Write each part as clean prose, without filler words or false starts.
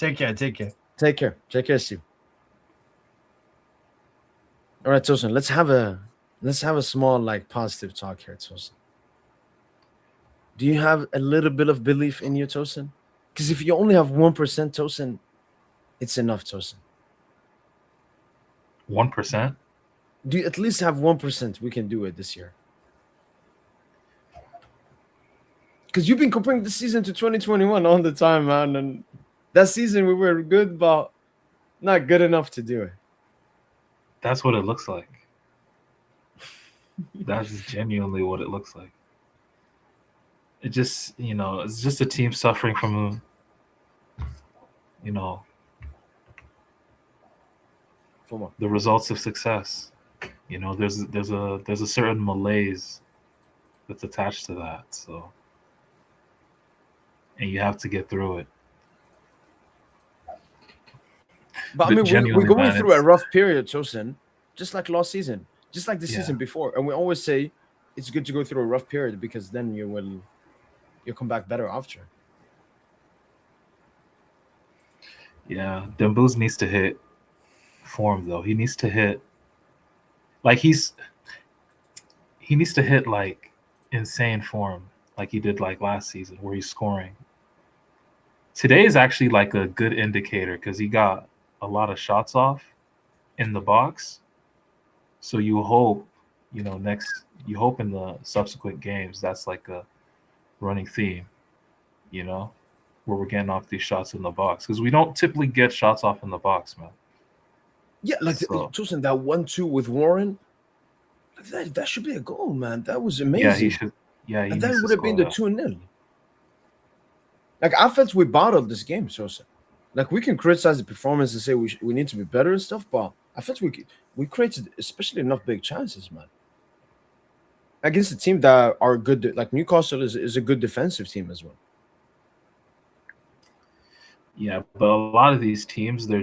Take care. Take care. Take care. Take care, Steve. All right, Tosin. Let's have a small like positive talk here, Tosin. Do you have a little bit of belief in you, Tosin? Because if you only have 1%, Tosin, it's enough, Tosin. 1%. Do you at least have 1%? We can do it this year. Because you've been comparing this season to 2021 all the time, man. And that season we were good, but not good enough to do it. That's what it looks like. That's genuinely what it looks like. It just, it's just a team suffering from, the results of success. There's a certain malaise that's attached to that. So, and you have to get through it. But I mean, we're going through a rough period, Tosin, just like last season, just like the season before. And we always say it's good to go through a rough period because then you'll come back better after. Yeah, Dembouz needs to hit form though. He needs to hit like insane form like he did like last season where he's scoring. Today is actually like a good indicator because he got a lot of shots off in the box. So you hope, you hope in the subsequent games that's like a running theme, where we're getting off these shots in the box because we don't typically get shots off in the box, man. Yeah, like Tosin, that 1-2 with Warren, that should be a goal, man. That was amazing. Yeah, he should. Yeah, and that would have been the 2-0. Like I felt we bottled this game, Tosin. Like we can criticize the performance and say we need to be better and stuff, but I felt we created especially enough big chances, man. Against a team that are good, like Newcastle is a good defensive team as well. Yeah, but a lot of these teams, they're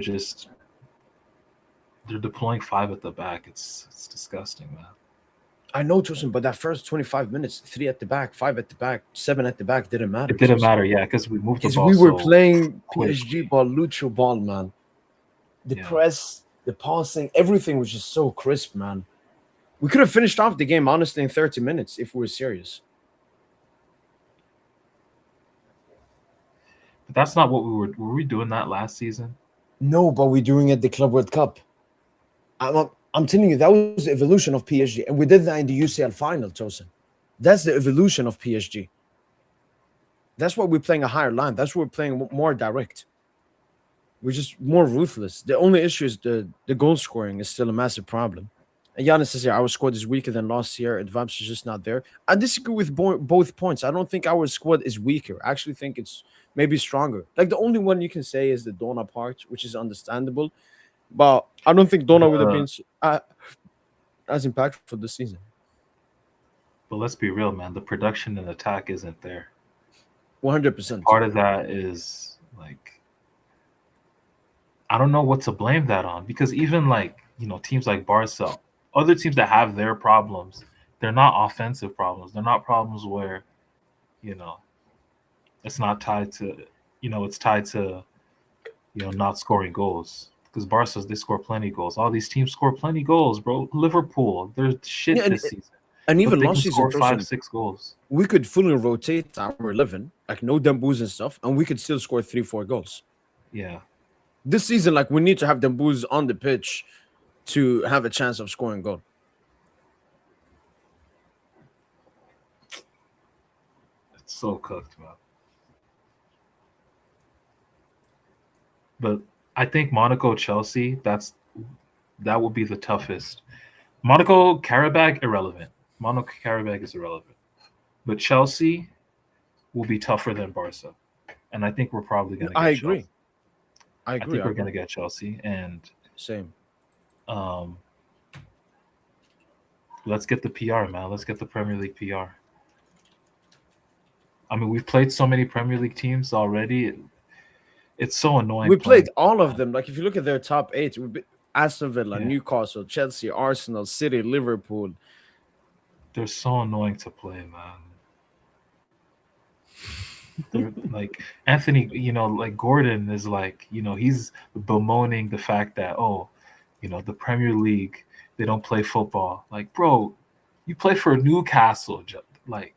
deploying 5 at the back. It's disgusting, man. I know, Tosin, but that first 25 minutes, 3 at the back, 5 at the back, 7 at the back didn't matter. It didn't matter, yeah, because we moved the ball. We were playing PSG ball, Lucho ball, man. The press, the passing, everything was just so crisp, man. We could have finished off the game, honestly, in 30 minutes if we were serious. But that's not what were we doing that last season? No, but we're doing it at the Club World Cup. I'm telling you, that was the evolution of PSG. And we did that in the UCL final, Tosin. That's the evolution of PSG. That's why we're playing a higher line. That's why we're playing more direct. We're just more ruthless. The only issue is the goal scoring is still a massive problem. And Giannis says here, our squad is weaker than last year. Advance is just not there. I disagree with both points. I don't think our squad is weaker. I actually think it's maybe stronger. Like the only one you can say is the Dona part, which is understandable. But I don't think Dona would have been as impactful this season. But let's be real, man. The production and attack isn't there. 100%. Part of that is like, I don't know what to blame that on because even like, teams like Barca, other teams that have their problems, they're not offensive problems. They're not problems where, it's not tied to, it's tied to, not scoring goals. Because Barca, they score plenty of goals. All these teams score plenty of goals, bro. Liverpool, they're shit this season. And even last season, score 5-6 goals. We could fully rotate our 11, like no Dembouz and stuff, and we could still score 3-4 goals. Yeah. This season, like we need to have Dembouz on the pitch to have a chance of scoring goal. It's so cooked, man. But I think Monaco-Chelsea, that would be the toughest. Monaco-Karabakh, irrelevant. Monaco-Karabakh is irrelevant. But Chelsea will be tougher than Barca. And I think we're probably going to get Chelsea. I think we're going to get Chelsea. And same. Let's get the PR, man. Let's get the Premier League PR. I mean, we've played so many Premier League teams already. It's so annoying. We played all of them. Like if you look at their top 8, Aston Villa, Newcastle, Chelsea, Arsenal, City, Liverpool. They're so annoying to play, Like Anthony, like Gordon is like, he's bemoaning the fact that, the Premier League, they don't play football. Like, bro, you play for Newcastle. Like,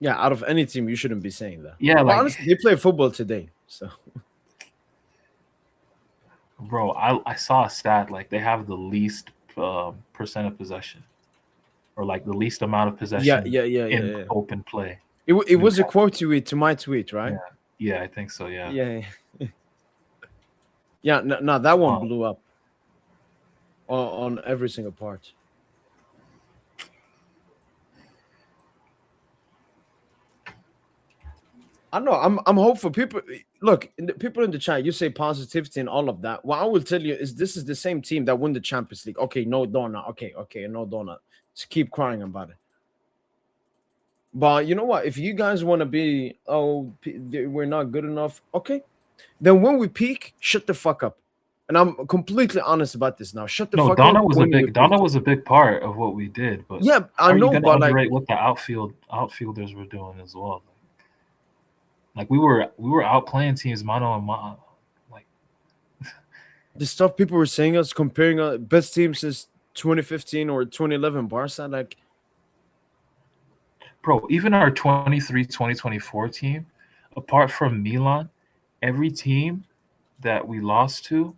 Yeah, out of any team, you shouldn't be saying that. yeah, But like, honestly, they play football today, so bro, I saw a stat like they have the least percent of possession, or like the least amount of possession in open play. It was a quote to my tweet, right? Yeah, I think so. Yeah. Yeah. No, that one blew up on every single part. I don't know. I'm hopeful. People look, people in the chat. You say positivity and all of that. What I will tell you is this is the same team that won the Champions League. Okay, no donut. Okay, no donut. Just keep crying about it. But you know what? If you guys want to be, we're not good enough. Okay, then when we peak, shut the fuck up. And I'm completely honest about this now. Shut the fuck up. Donna was a big part of what we did. But yeah, I know. But like, what the outfielders were doing as well. Like we were outplaying teams mano a mano. Like the stuff people were saying us comparing best team since 2015 or 2011 Barca. Like, bro, even our 2024 team, apart from Milan, every team that we lost to,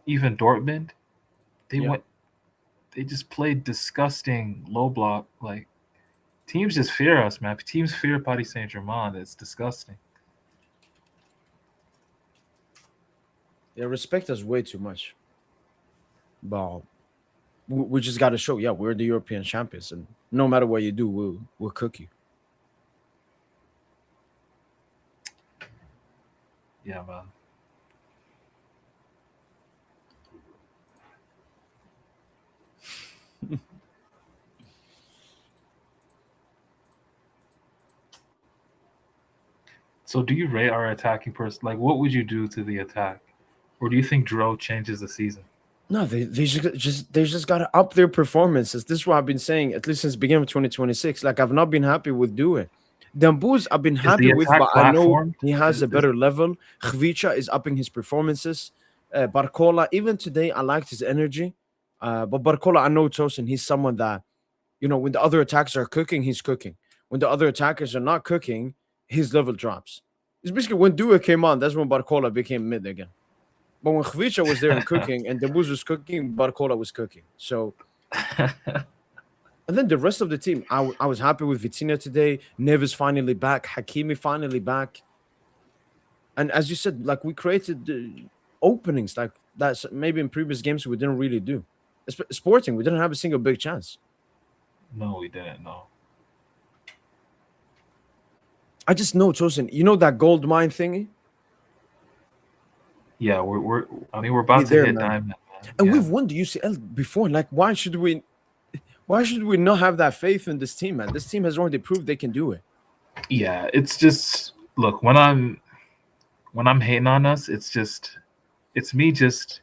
even Dortmund, they just played disgusting low block. Like, teams just fear us, man. Teams fear Paris Saint Germain. It's disgusting. They respect us way too much. But we just got to show, we're the European champions, and no matter what you do, we'll cook you. Yeah, man. So do you rate our attacking person? Like, what would you do to the attack? Or do you think Dro changes the season? No, they just got to up their performances. This is what I've been saying, at least since the beginning of 2026. Like, I've not been happy with Due. Dembuz, I've been happy with, but I know he has a better level. Khvicha is upping his performances. Barcola, even today, I liked his energy. But Barcola, I know Tpsin, he's someone that, when the other attackers are cooking, he's cooking. When the other attackers are not cooking, his level drops. It's basically when Due came on, that's when Barcola became mid again. But when Khvicha was there and cooking, and Dembuz was cooking, Barcola was cooking. So, and then the rest of the team, I was happy with Vitinha today. Neves finally back. Hakimi finally back. And as you said, like, we created the openings like that's maybe in previous games we didn't really do. Sporting, we didn't have a single big chance. No, we didn't. No. I just know, Tpsin, you know that gold mine thingy? Yeah, we're about to hit diamond. And we've won the UCL before. Like, why should we not have that faith in this team, man? This team has already proved they can do it. Yeah, it's just, look, when I'm hating on us, it's me just,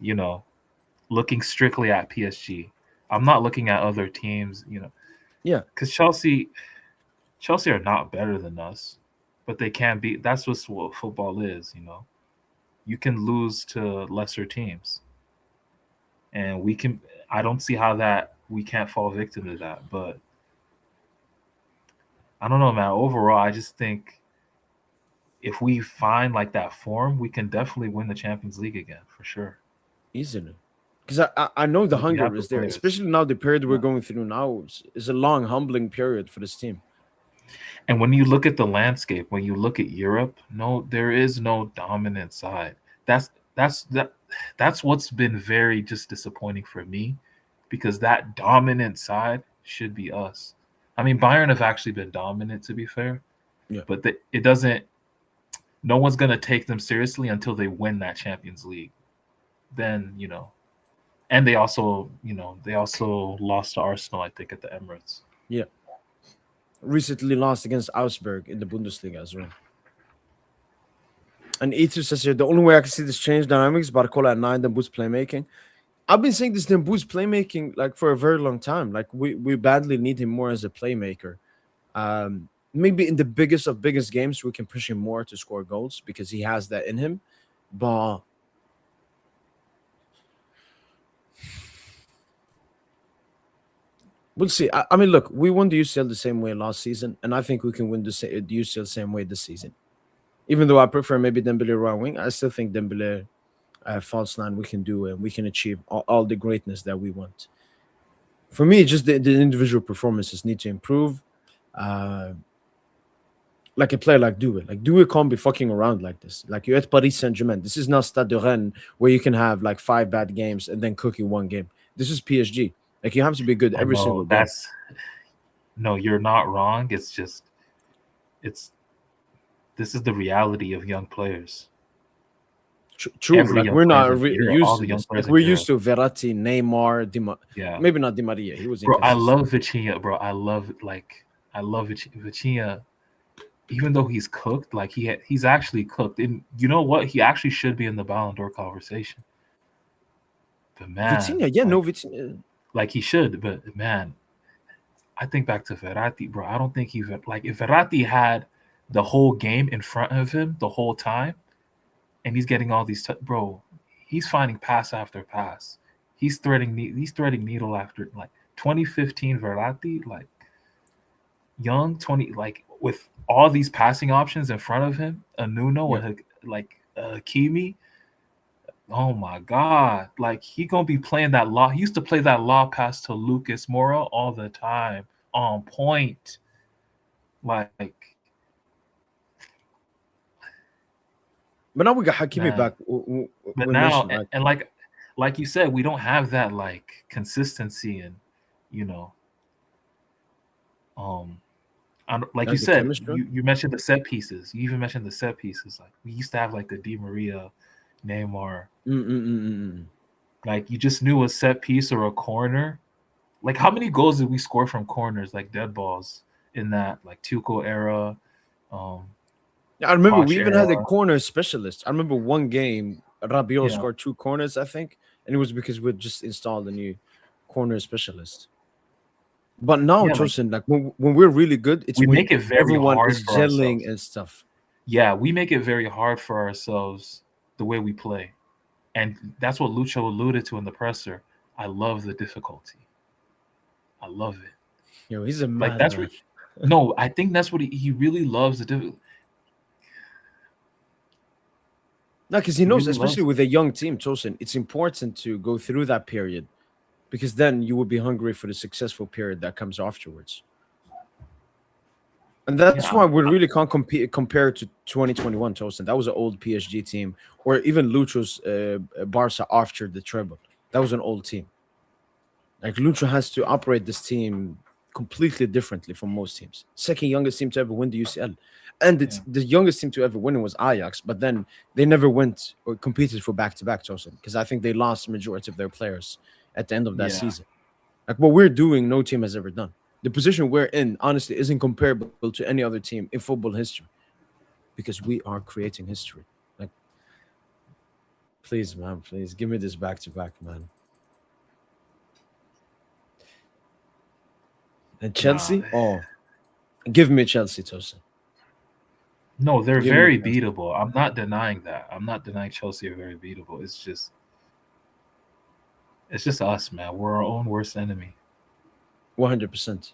looking strictly at PSG. I'm not looking at other teams, Yeah. Because Chelsea are not better than us, but they can be. That's what football is, You can lose to lesser teams. And I don't see how that we can't fall victim to that. But I don't know, man. Overall, I just think if we find like that form, we can definitely win the Champions League again for sure. Easily. Because I know the hunger is there, especially now the period we're going through now is a long, humbling period for this team. And when you look at the landscape, when you look at Europe, there is no dominant side. That's what's been very just disappointing for me, because that dominant side should be us. I mean, Bayern have actually been dominant, to be fair. Yeah. But it doesn't. No one's gonna take them seriously until they win that Champions League. Then and they also lost to Arsenal, I think, at the Emirates. Yeah. Recently lost against Augsburg in the Bundesliga as well. And Itu says here, the only way I can see this change dynamics, Barcola at 9, Dembuz playmaking. I've been saying this Dembuz playmaking like for a very long time. Like we badly need him more as a playmaker. maybe in the biggest games we can push him more to score goals because he has that in him. But we'll see. I mean, look, we won the UCL the same way last season, and I think we can win the UCL same way this season. Even though I prefer maybe Dembele right wing, I still think Dembele false nine we can do, and we can achieve all the greatness that we want. For me, just the individual performances need to improve. Uh, like a player like Doué. Like Doué can't be fucking around like this. Like you're at Paris Saint Germain. This is not Stade de Rennes where you can have like 5 bad games and then cook you one game. This is PSG. Like you have to be good I every know single game. no, you're not wrong. It's just this is the reality of young players. True. Every Like young we're not players in Europe, all used to the young this. players Like in we're Europe. used to Verratti, Neymar, Yeah, maybe not Di Maria. He was bro. I inconsistent. love Vitinha, bro. I love Vitinha. Even though he's cooked, like he's actually cooked. And you know what? He actually should be in the Ballon d'Or conversation. But man, Vitinha, yeah, no Vitinha. like he should. But man, I think back to Verratti, bro. I don't think he like if Verratti had the whole game in front of him the whole time, and he's getting all these, bro. He's finding pass after pass. He's threading needle after like 2015 Verratti, like young 20, like with all these passing options in front of him, Nuno Yeah. and like Kimi. Oh my God! Like he gonna be playing that law. He used to play that law pass to Lucas Moura all the time, on point. Like, But now we got Hakimi man. back. But We now, mentioned like and like you said, we don't have that like consistency and you know, like you the said, chemistry. you mentioned the set pieces. You even mentioned the set pieces. Like we used to have like the Di Maria, Neymar. Like you just knew a set piece or a corner. Like how many goals did we score from corners, like dead balls in that like Tuchel era? I remember Poch we even had a era. corner specialist. I remember one game Rabiot Yeah. scored 2 corners, I think, and it was because we just installed a new corner specialist. But now, Yeah, like Tosin, like when we're really good, it's we when make it very everyone hard is for gelling ourselves. and stuff. Yeah, we make it very hard for ourselves the way we play. And that's what Lucho alluded to in the presser. I love the difficulty. I love it. Yo, he's a Like that's madman. no, I think that's what he really loves the difficulty. No, because he knows, Really especially loves with a young team, Tosin, it's important to go through that period because then you will be hungry for the successful period that comes afterwards. And that's Yeah, why we really can't compare to 2021, Tosin. That was an old PSG team, or even Lucho's Barca after the treble. That was an old team. Like Lucho has to operate this team completely differently from most teams. Second youngest team to ever win the UCL, and it's the youngest team to ever win it was Ajax. But then they never went or competed for back-to-back, Tosin, because I think they lost majority of their players at the end of that season. Like what we're doing, no team has ever done. The position we're in, honestly, isn't comparable to any other team in football history because we are creating history. Like, please, man, please give me this back-to-back, man. And Chelsea, give me Chelsea, Tosin. No, they're Give me very Chelsea. beatable. I'm not denying that. I'm not denying Chelsea are very beatable. It's just us, man. We're our own worst enemy. 100%.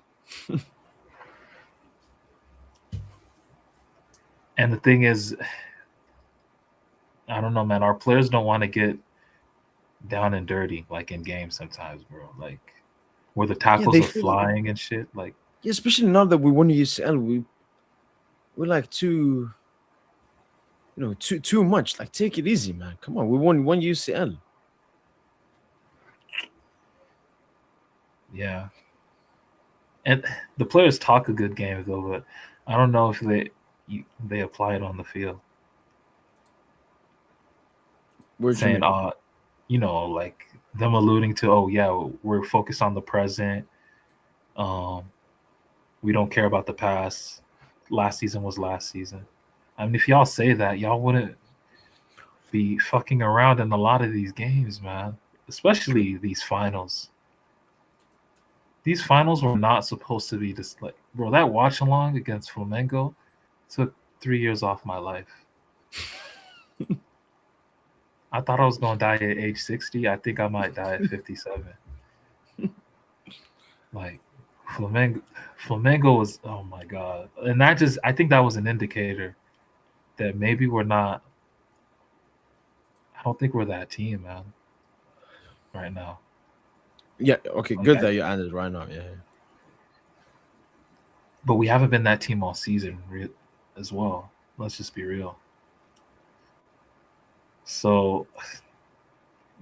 And the thing is, I don't know, man. Our players don't want to get down and dirty like in games sometimes, bro. Like where the tackles they are feel like, flying and shit. Like especially now that we won the UCL, we're like too much. Like take it easy, man. Come on, we won one UCL. Yeah. And the players talk a good game though, but I don't know if they apply it on the field. Saying, like them alluding to, oh yeah, we're focused on the present. We don't care about the past. Last season was last season. I mean, if y'all say that, y'all wouldn't be fucking around in a lot of these games, man. Especially these finals. these finals were not supposed to be this like, bro. That watch along against Flamengo took 3 years off my life. I thought I was gonna die at age 60. I think I might die at 57. Like Flamengo was, oh my god, and I think that was an indicator that maybe we're not. I don't think we're that team, man. Right now. Yeah. Okay. Good that you ended right now. Yeah. But we haven't been that team all season as well. Let's just be real. So,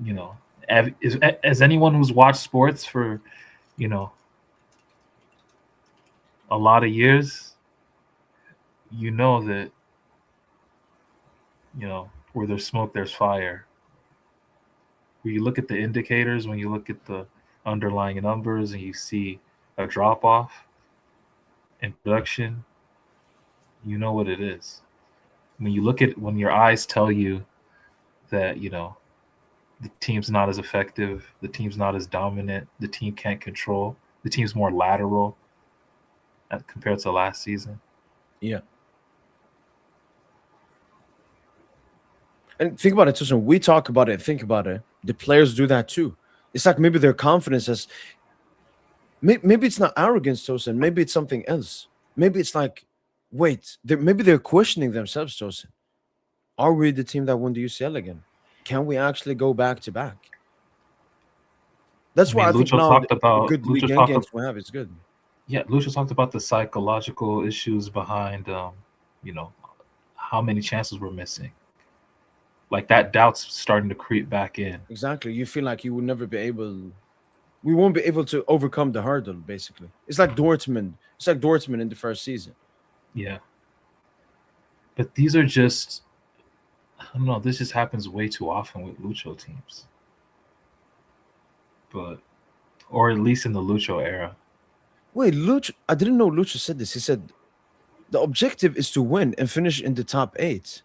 you know, as anyone who's watched sports for, you know, a lot of years, you know that, you know, where there's smoke, there's fire. When you look at the indicators, when you look at the underlying numbers and you see a drop off in production, you know what it is. When you look at, when your eyes tell you that, you know, the team's not as effective, the team's not as dominant, the team can't control, the team's more lateral compared to last season. Yeah. And think about it, too. So we talk about it, think about it. The players do that too. It's like maybe their confidence has, maybe it's not arrogance, Tosin. Maybe it's something else. Maybe it's like, wait, maybe they're questioning themselves, Tosin. Are we the team that won the UCL again? Can we actually go back to back? That's why I think now the good league games we have is good. Yeah, Lucha talked about the psychological issues behind, you know, how many chances we're missing. Like that doubt's starting to creep back in. Exactly. You feel like you will never be able, we won't be able to overcome the hurdle, basically. It's like Dortmund. It's like Dortmund in the first season. Yeah. But these are just, I don't know, this just happens way too often with Lucho teams. But, or at least in the Lucho era. Wait, Lucho, I didn't know Lucho said this. He said the objective is to win and finish in the top 8.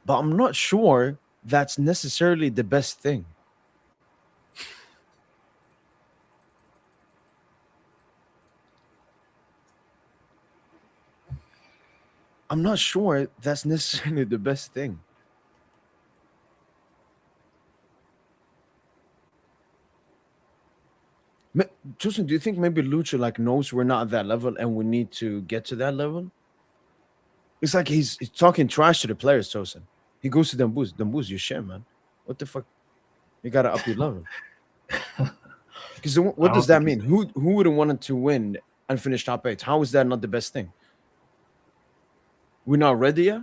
But I'm not sure that's necessarily the best thing. I'm not sure that's necessarily the best thing. Justin, do you think maybe Lucha like knows we're not at that level and we need to get to that level? It's like he's talking trash to the players, Tosin. He goes to Dembuz. Dembuz, you shit, man. What the fuck? You gotta up your level. Because what does that mean? Who wouldn't want to win and finish top 8? How is that not the best thing? We're not ready yet?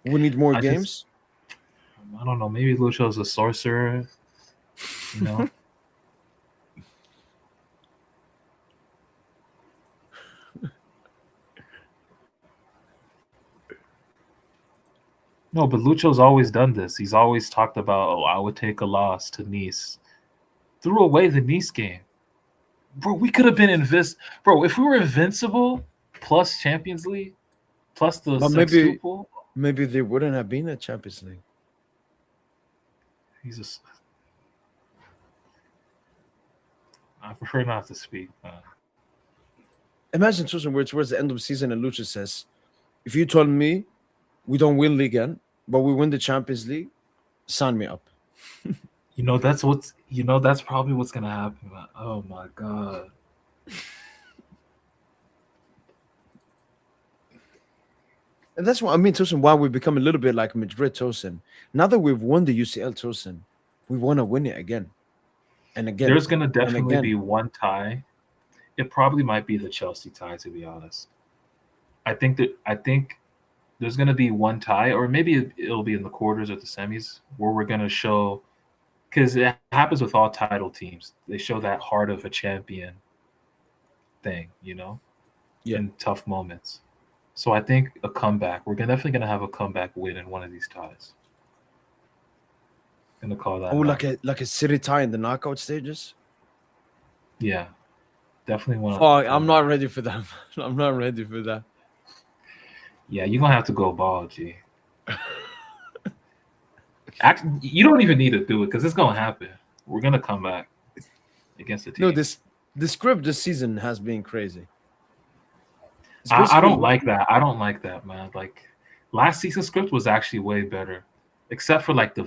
We need more games? I don't know. Maybe Lucho's a sorcerer, you know? No, but Lucho's always done this. He's always talked about, oh, I would take a loss to Nice. Threw away the Nice game. Bro, we could have been Bro, if we were invincible plus Champions League, plus the sextuple, maybe they wouldn't have been at Champions League. I prefer not to speak. Imagine, Susan, we're towards the end of the season and Lucha says, if you told me we don't win League again, but we win the Champions League, sign me up. That's probably what's gonna happen. Oh my god. And that's what I mean, Tosin, why we become a little bit like Madrid, Tosin. Now that we've won the UCL, Tosin, we want to win it again. And again. There's gonna definitely be one tie. It probably might be the Chelsea tie, to be honest. I think there's going to be one tie, or maybe it'll be in the quarters or the semis, where we're going to show, because it happens with all title teams. They show that heart of a champion thing, in tough moments. So I think a comeback. We're definitely going to have a comeback win in one of these ties. I'm going to call that. Oh, like a city tie in the knockout stages? Yeah. Definitely want. Fuck, I'm not ready for that. I'm not ready for that. Yeah, you're gonna have to go ball, G. Actually, you don't even need to do it because it's gonna happen. We're gonna come back against the team. No, The script this season has been crazy. It's I basically don't like that. I don't like that, man. Like last season's script was actually way better, except for like the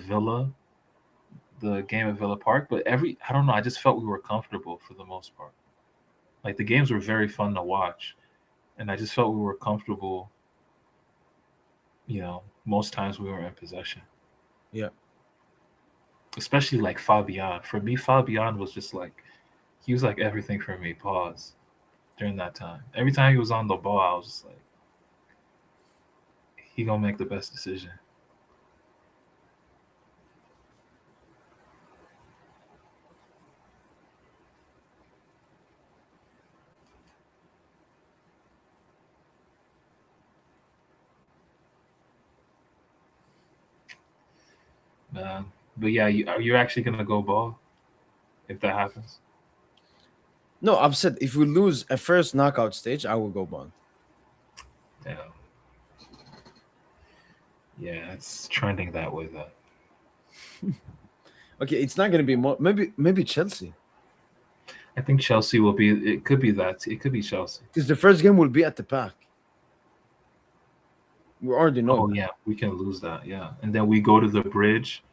game at Villa Park. But I don't know. I just felt we were comfortable for the most part. Like the games were very fun to watch, and I just felt we were comfortable. Most times we were in possession. Yeah. Especially like Fabian. For me, Fabian was just like he was like everything for me. Pause. During that time, every time he was on the ball, I was just like, he gonna make the best decision. Man. But yeah, are you actually gonna go ball if that happens? No, I've said if we lose a first knockout stage, I will go bond. Yeah. Yeah, it's trending that way though. Okay, it's not gonna be more. Maybe Chelsea, I think Chelsea will be. It could be that. It could be Chelsea. because the first game will be at the Park. We already know. Oh that. yeah, we can lose that. Yeah, and then we go to the bridge.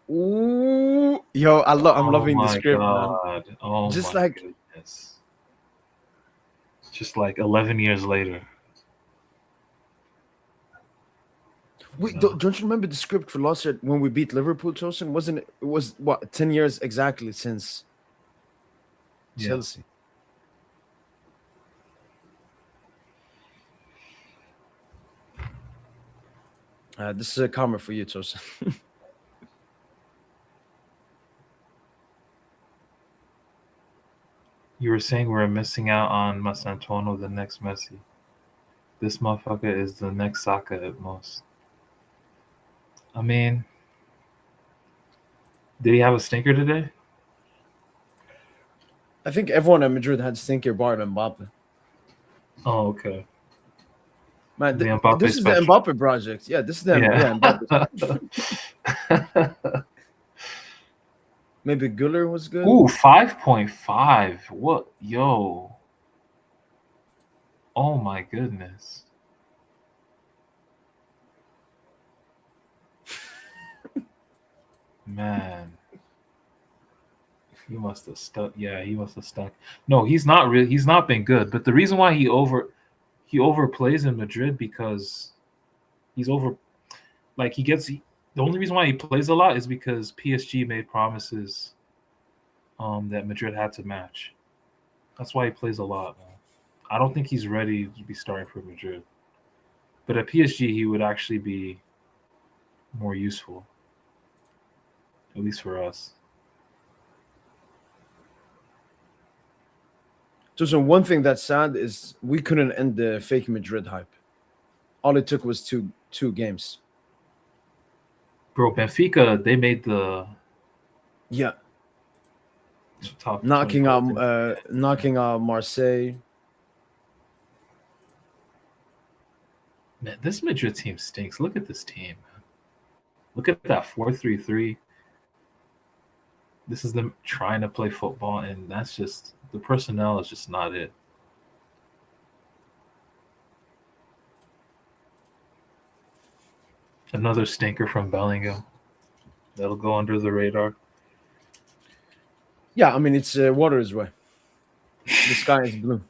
Ooh, yo, I'm loving the script, man. Oh Just my like goodness. Just like 11 years later. wait, No. don't you remember the script for last year when we beat Liverpool? Tosin, wasn't it? It was what 10 years exactly since Yeah. Chelsea. This is a comment for you, Tosin. You were saying we're missing out on Masantuono, the next Messi. This motherfucker is the next Saka at most. I mean, did he have a stinker today? I think everyone at Madrid had stinker bar than Mbappe. Oh, okay. Man, The Mbappe this is the special. Mbappe project. Yeah, this is the Mbappe. Maybe Güler was good. Ooh, 5.5. What? Yo. Oh my goodness. Man. He must have stuck. Yeah, he must have stuck. No, he's not really. He's not been good. But the reason why he overplays in Madrid because he's over. Like he gets. The only reason why he plays a lot is because PSG made promises that Madrid had to match. That's why he plays a lot, man. I don't think he's ready to be starting for Madrid. But at PSG, he would actually be more useful, at least for us. So one thing that's sad is we couldn't end the fake Madrid hype. All it took was two games. Bro, Benfica, they made the top knocking 24. out Marseille. Man, this Madrid team stinks. Look at this team, man. Look at that 4-3-3. This is them trying to play football, and that's just the personnel is just not it. Another stinker from Bellingham. That'll go under the radar. Yeah, I mean it's water is way. The sky is blue.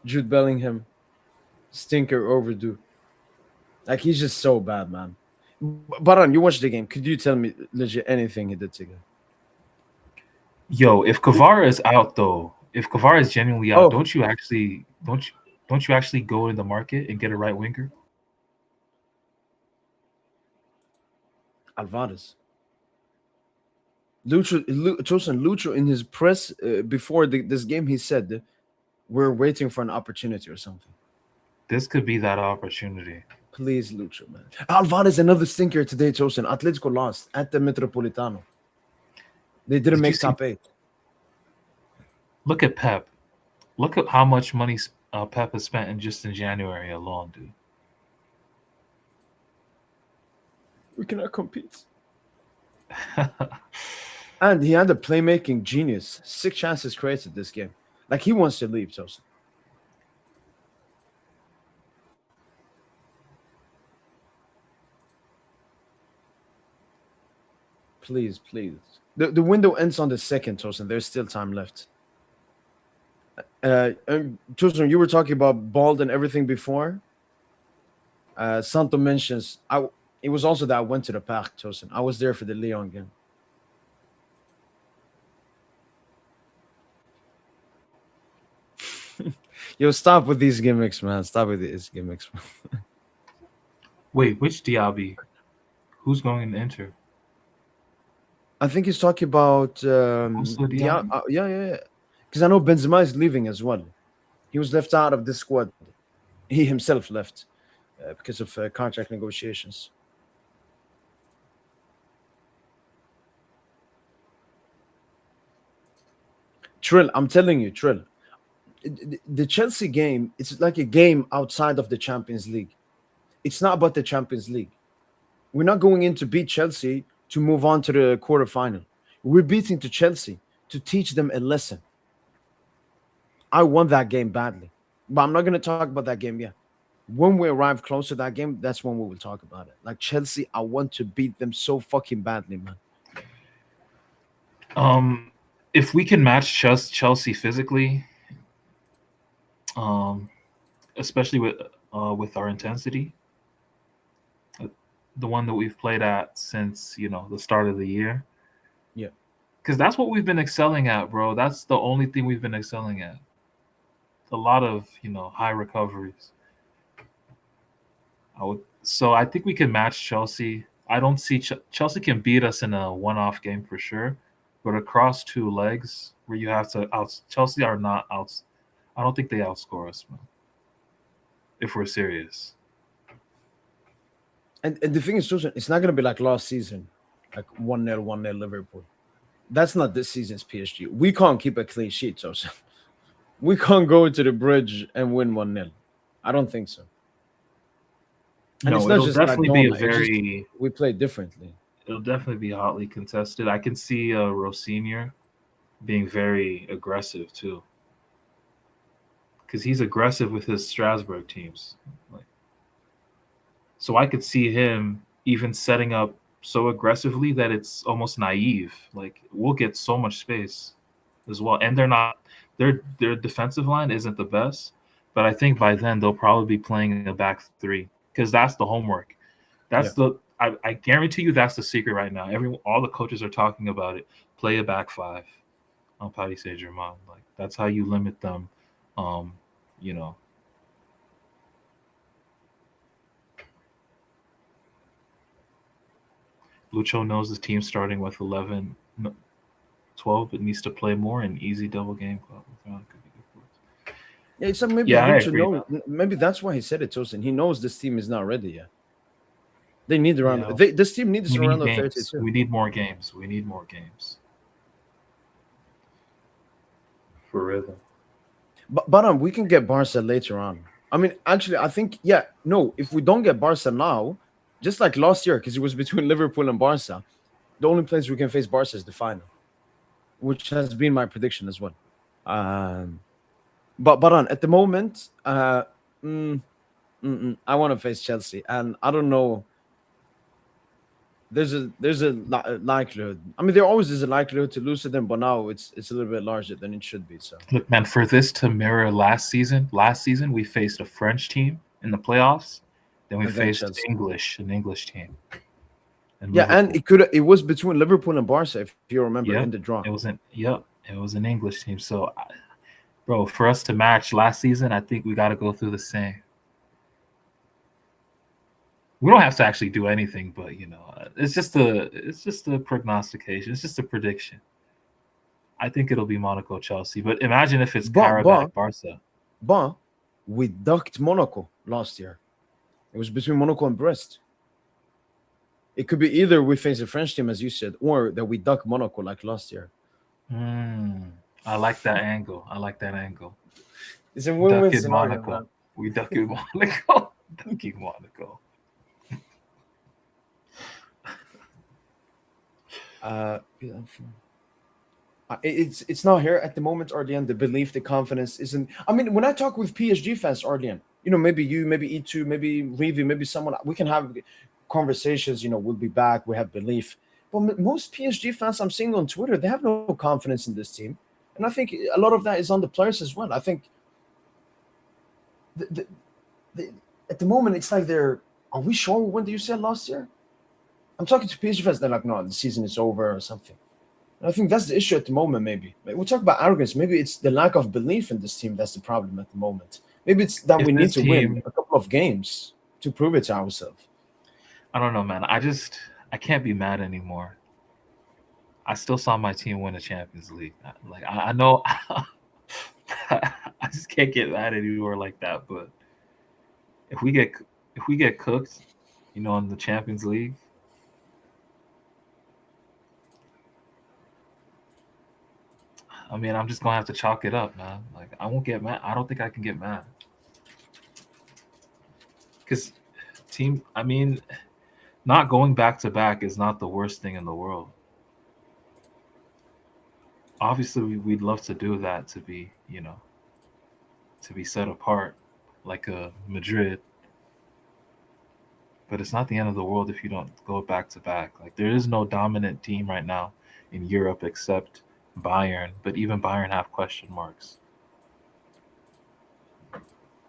Jude Bellingham, stinker overdue. Like he's just so bad, man. Baran, you watched the game. Could you tell me legit anything he did today? Yo, if Kvara is out though, if Kvara is genuinely out, don't you actually go in the market and get a right winger? Alvarez. Lucho in his press before this game, he said, "We're waiting for an opportunity or something." This could be that opportunity. Please, Lucho, man. Alvarez, another stinker today, Tosin. Atletico lost at the Metropolitano. They didn't make top 8. Look at Pep. Look at how much money Pep has spent in January alone, dude. We cannot compete. And he had a playmaking genius. 6 chances created this game. Like he wants to leave, Tosin. Please, please. The window ends on the 2nd, Tosin. There's still time left. Tosin, you were talking about bald and everything before. Santo mentions it was also that I went to the park, Tosin. I was there for the Lyon game. Yo, stop with these gimmicks, man. Stop with these gimmicks. Wait, which Diaby? Who's going to enter? I think he's talking about Also Diaby? yeah. Because I know Benzema is leaving as well. He was left out of the squad. He himself left because of contract negotiations. Trill, I'm telling you, Trill. The Chelsea game, it's like a game outside of the Champions League. It's not about the Champions League. We're not going in to beat Chelsea to move on to the quarterfinal. We're beating to Chelsea to teach them a lesson. I won that game badly, but I'm not going to talk about that game yet. When we arrive close to that game, that's when we will talk about it. Like Chelsea, I want to beat them so fucking badly, man. If we can match Chelsea physically, especially with our intensity, the one that we've played at since the start of the year. Yeah, because that's what we've been excelling at, bro. That's the only thing we've been excelling at. A lot of high recoveries. So I think we can match Chelsea. I don't see Chelsea can beat us in a one-off game for sure, but across 2 legs where you have to Chelsea are not out. I don't think they outscore us, man. If we're serious. And the thing is, Susan, it's not going to be like last season, like 1-0, 1-0 Liverpool. That's not this season's PSG. We can't keep a clean sheet, Susan. We can't go to the bridge and win 1-0. I don't think so. And no, it's not it'll just definitely like be normal. a very. We play differently. It'll definitely be hotly contested. I can see Rossinier being very aggressive too, because he's aggressive with his Strasbourg teams. So I could see him even setting up so aggressively that it's almost naive. Like we'll get so much space as well, and their defensive line isn't the best, but I think by then they'll probably be playing a back 3 because that's the homework. That's I guarantee you that's the secret right now. All the coaches are talking about it. Play a back 5 on Paris Saint Germain. Like that's how you limit them. Lucho knows his team starting with 11, 12. It needs to play more in easy double game club. Yeah, it's maybe Lucho knows. Maybe that's why he said it, Tosin. He knows this team is not ready yet. They need around. This team needs around 32. We need more games. We need more games. For rhythm. But we can get Barca later on. I mean, actually, I think if we don't get Barca now, just like last year, because it was between Liverpool and Barca, the only place we can face Barca is the final, which has been my prediction as well. But at the moment, I want to face Chelsea, and I don't know. There's a likelihood. I mean, there always is a likelihood to lose to them, but now it's a little bit larger than it should be. So look, man, for this to mirror last season we faced a French team in the playoffs, then we faced an English team. And it was between Liverpool and Barca, if you remember, in the draw. It was an English team. So, bro, for us to match last season, I think we got to go through the same. We don't have to actually do anything, but it's just a prognostication. It's just a prediction. I think it'll be Monaco Chelsea, but imagine if it's Karabakh Barca. But we ducked Monaco last year. It was between Monaco and Brest. It could be either we face a French team, as you said, or that we duck Monaco like last year. I like that angle. It's a win-win scenario, Monaco. Man. We duck in Monaco. Ducking Monaco. It's not here at the moment, Ardian. The belief, the confidence isn't. I mean, when I talk with PSG fans, Ardian, maybe you, maybe E2, maybe Rivi, maybe someone, we can have conversations. We'll be back. We have belief. But most PSG fans I'm seeing on Twitter, they have no confidence in this team, and I think a lot of that is on the players as well. I think the, at the moment it's like are we sure we won the UCL last year? I'm talking to PSG fans. They're like, no, the season is over or something. I think that's the issue at the moment, maybe. We talk about arrogance. Maybe it's the lack of belief in this team that's the problem at the moment. Maybe it's that we need to win a couple of games to prove it to ourselves. I don't know, man. I can't be mad anymore. I still saw my team win a Champions League. Like, I know I just can't get mad anymore like that. But if we get cooked, in the Champions League, I mean, I'm just gonna have to chalk it up, man. Like, I won't get mad. I don't think I can get mad because not going back to back is not the worst thing in the world. Obviously, we'd love to do that to be set apart like a Madrid, but it's not the end of the world if you don't go back to back. Like, there is no dominant team right now in Europe except Bayern, but even Bayern have question marks.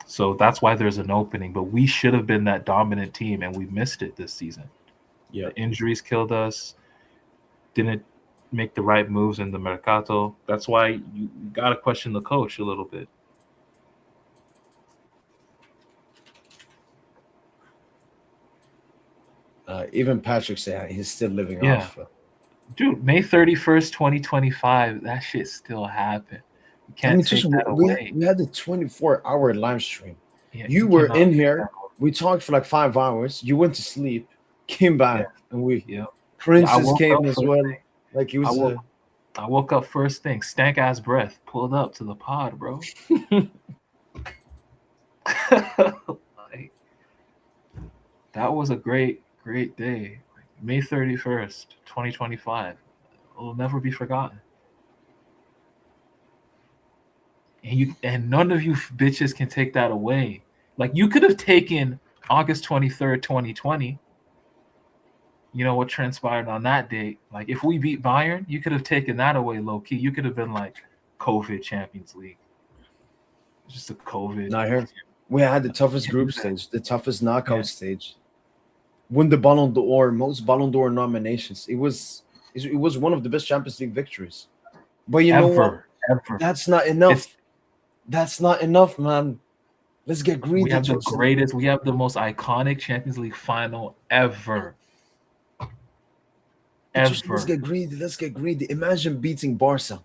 So that's why there's an opening, but we should have been that dominant team and we missed it this season. Yeah, The injuries killed us, didn't make the right moves in the Mercato. That's why you got to question the coach a little bit. Even Patrick said he's still living off. Dude, May 31st, 2025, that shit still happened. You can't take that away. We had the 24-hour live stream. Yeah, you were in here. We talked for like 5 hours. You went to sleep, came back, and Princess came as well. Like, he was. I woke up first thing, stank ass breath, pulled up to the pod, bro. Like, that was a great day. May 31st, 2025. It will never be forgotten. And none of you bitches can take that away. Like, you could have taken August 23rd, 2020. You know what transpired on that date. Like, if we beat Bayern, you could have taken that away low key. You could have been like COVID Champions League. Just a COVID. Not here. We had the toughest group stage, the toughest knockout stage. Won the Ballon d'Or, most Ballon d'Or nominations. It was one of the best Champions League victories. But you know what? That's not enough. That's not enough, man. Let's get greedy. We have we have the most iconic Champions League final ever. Let's get greedy. Imagine beating Barca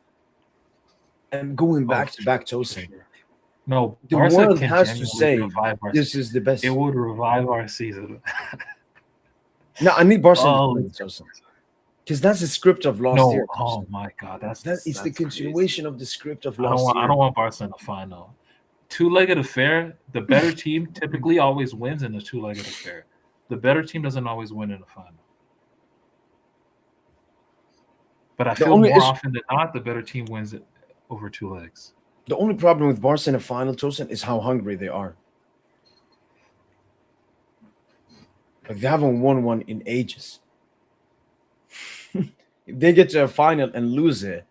and going back to back, Tpsin. No, the world has to say this is the best. It would revive our season. No, I need Barcelona because that's the script of last year. Oh my God, that's the continuation of the script of last year. I don't want Barcelona final. Two-legged affair. The better team typically always wins in a two-legged affair. The better team doesn't always win in a final. But I feel more often than not, the better team wins it over 2 legs. The only problem with Barca in a final, Tpsin, is how hungry they are. Like, they haven't won one in ages. If they get to a final and lose it,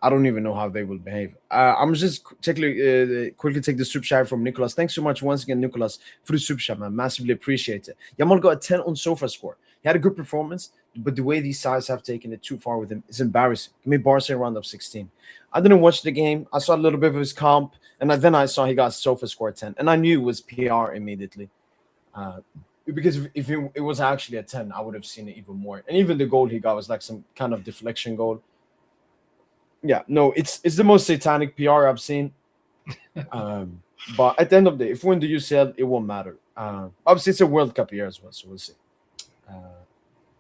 I don't even know how they will behave. I'm just quickly take the super chat from Nicholas. Thanks so much once again, Nicholas, for the super chat, man. Massively appreciate it. Yamal got a 10 on Sofa score. He had a good performance, but the way these sides have taken it too far with him is embarrassing. Give me Barca a round of 16. I didn't watch the game. I saw a little bit of his comp, and then I saw he got Sofa score 10, and I knew it was PR immediately. Because if it was actually a 10, I would have seen it even more. And even the goal he got was like some kind of deflection goal. Yeah, no, it's the most satanic PR I've seen. But at the end of the day, if we win the UCL, it won't matter. Obviously, it's a World Cup year as well, so we'll see.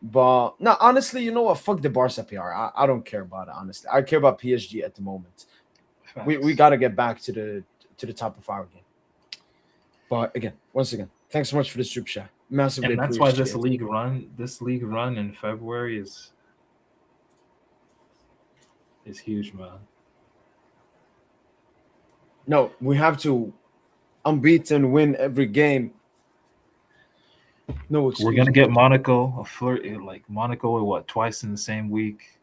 But no, honestly, you know what? Fuck the Barca PR. I don't care about it, honestly. I care about PSG at the moment. We got to get back to the top of our game. But again, once again, thanks so much for the super chat. Massively and that's why this league run in February is is huge, man. No, we have to unbeaten, win every game. No excuse. We're gonna get Monaco like Monaco what twice in the same week.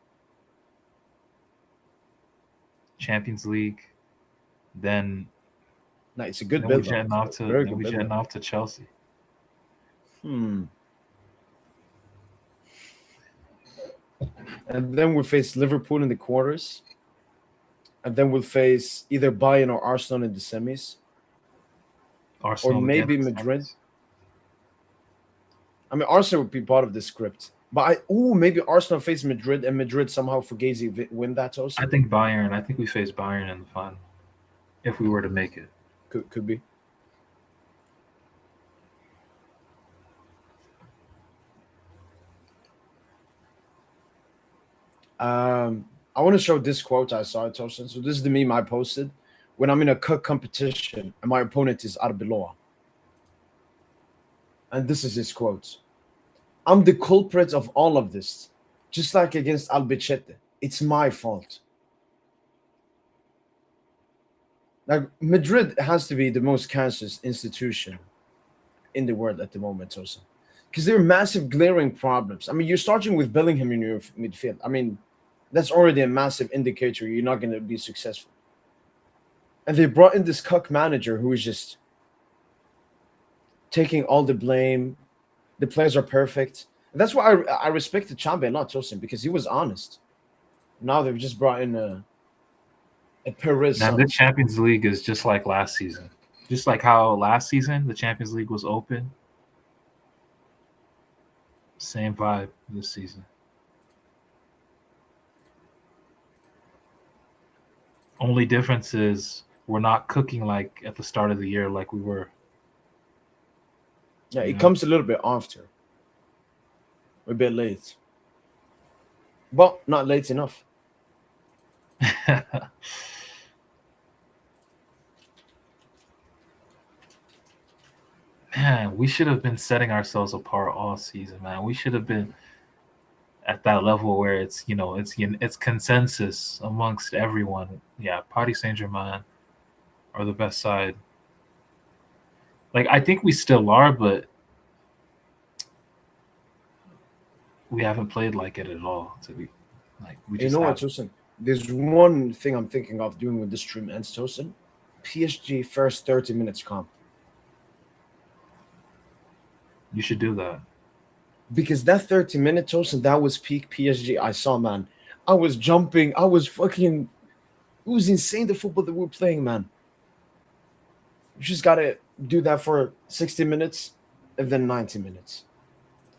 Champions League, then No, it's a good we're build. jetting off to Chelsea. And then we'll face Liverpool in the quarters. And then we'll face either Bayern or Arsenal in the semis. Arsenal or maybe again. Madrid. I mean, Arsenal would be part of the script. But maybe Arsenal face Madrid and Madrid somehow Fugazi win that also. I think Bayern. I think we face Bayern in the final if we were to make it. Could be. I want to show this quote I saw at Tpsin. So this is the meme I posted. When I'm in a cup competition and my opponent is Arbeloa. And this is his quote. I'm the culprit of all of this. Just like against Albacete. It's my fault. Like, Madrid has to be the most cancerous institution in the world at the moment, Tpsin. Because there are massive glaring problems. I mean, you're starting with Bellingham in your midfield. I mean, that's already a massive indicator you're not going to be successful. And they brought in this cuck manager who is just taking all the blame. The players are perfect. And that's why I respect the Chambe a lot, Tpsin, because he was honest. Now they've just brought in a Paris. Now, the Champions League is just like last season. Just like how last season the Champions League was open. Same vibe this season. Only difference is we're not cooking like at the start of the year like we were. Yeah, it comes a little bit after. We're a bit late. But not late enough. Man, we should have been setting ourselves apart all season, man. We should have been at that level where it's it's consensus amongst everyone. Yeah, Paris Saint Germain are the best side. Like, I think we still are, but we haven't played like it at all. To be like, we just what, Tpsin? There's one thing I'm thinking of doing with this stream ends, Tpsin. PSG first 30 minutes comp. You should do that. Because that 30 minutes, Tpsin, that was peak PSG I saw, man. I was jumping. I was fucking... It was insane, the football that we were playing, man. You just got to do that for 60 minutes and then 90 minutes.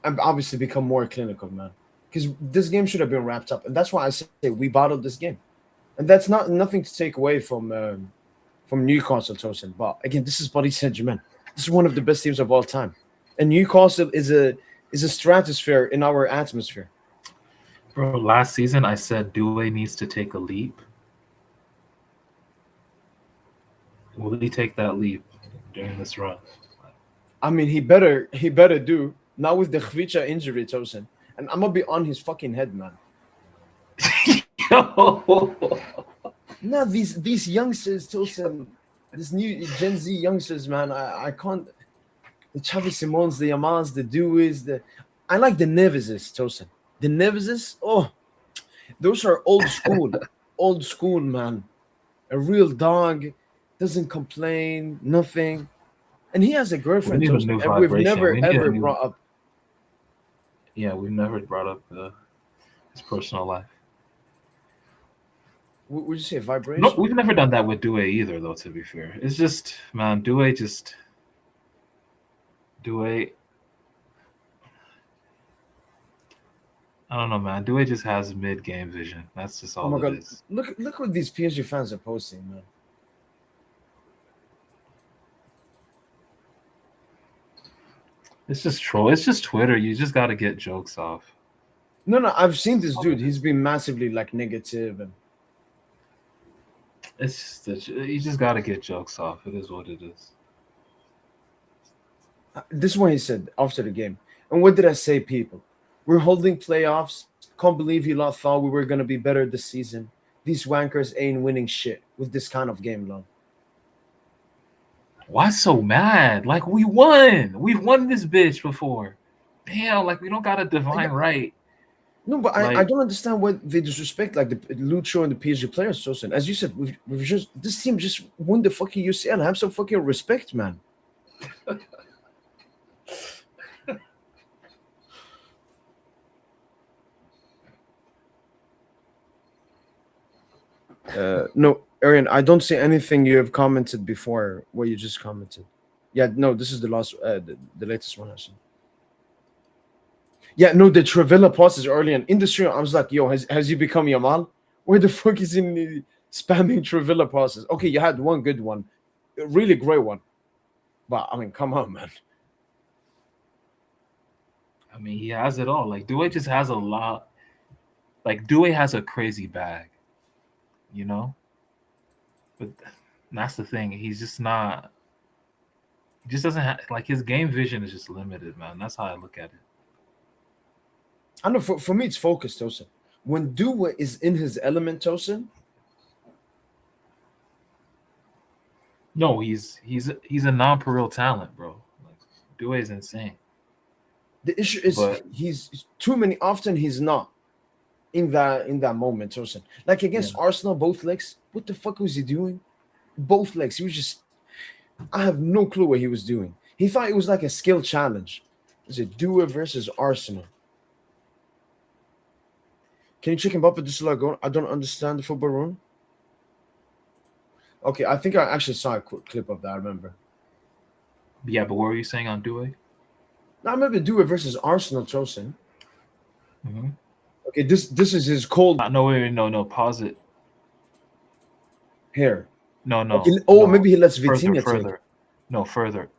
And obviously become more clinical, man. Because this game should have been wrapped up. And that's why I say we bottled this game. And that's nothing to take away from Newcastle, Tpsin. But again, this is Paris Saint Germain. This is one of the best teams of all time. And Newcastle is a stratosphere in our atmosphere. Bro, last season I said Doué needs to take a leap. Will he take that leap during this run? I mean, he better do. Now with the Khvicha injury, Tpsin. And I'm going to be on his fucking head, man. No, these youngsters, Tpsin, this new Gen Z youngsters, man, I can't... The Xavi Simons, the Yamals, the Doués, I like the Neveses, Tpsin. The Neveses, those are old school. Old school, man. A real dog, doesn't complain, nothing. And he has a girlfriend, Tpsin, and we've never, ever brought up... Yeah, we've never brought up his personal life. Would you say vibration? No, we've never done that with Doué either, though, to be fair. It's just, man, Doué, I don't know, man. Doué just has mid-game vision. That's just all it is. Look what these PSG fans are posting, man. It's just troll. It's just Twitter. You just got to get jokes off. No, I've seen this dude. He's been massively negative, and it's just you just got to get jokes off. It is what it is. This is what he said after the game. And what did I say, people? We're holding playoffs. Can't believe he thought we were going to be better this season. these wankers ain't winning shit with this kind of game, long. Why so mad? Like we won. We've won this bitch before. Damn, like we don't got a divine right. No, but Like, I don't understand why they disrespect like the Lucho and the PSG players, Tosin. As you said, we've just this team just won the fucking UCL. Have some fucking respect, man. No, Arian, I don't see anything you have commented before what you just commented. Yeah, no, this is the last, the latest one I saw. Yeah, no, the Travella passes early in industry. I was like, yo, has he become Yamal? Where the fuck is he spamming Travella passes? Okay, you had one good one, a really great one, but I mean, come on, man. I mean, he has it all. Like Doué just has a lot. Like Doué has a crazy bag, you know. But that's the thing. He's just not. He just doesn't have like his game vision is just limited, man. That's how I look at it. I know for me it's focused, Tosin. When Dua is in his element, Tosin. No, he's a non-pareil talent, bro. Like Doué is insane. The issue is he's too many. Often he's not in that moment, Tosin. Like against Arsenal, both legs. What the fuck was he doing? Both legs. He was just. I have no clue what he was doing. He thought it was like a skill challenge. Is it Dua versus Arsenal? Can you check Mbappe this logo? I don't understand the football room. Okay, I think I actually saw a quick clip of that. I remember. Yeah, but what were you saying on Doué? No, I remember Dua versus Arsenal, Tosin. Mm-hmm. Okay, this is his cold. No, wait, no. Pause it. Here. No. Okay. No. Maybe he lets Vitinha further. No, further.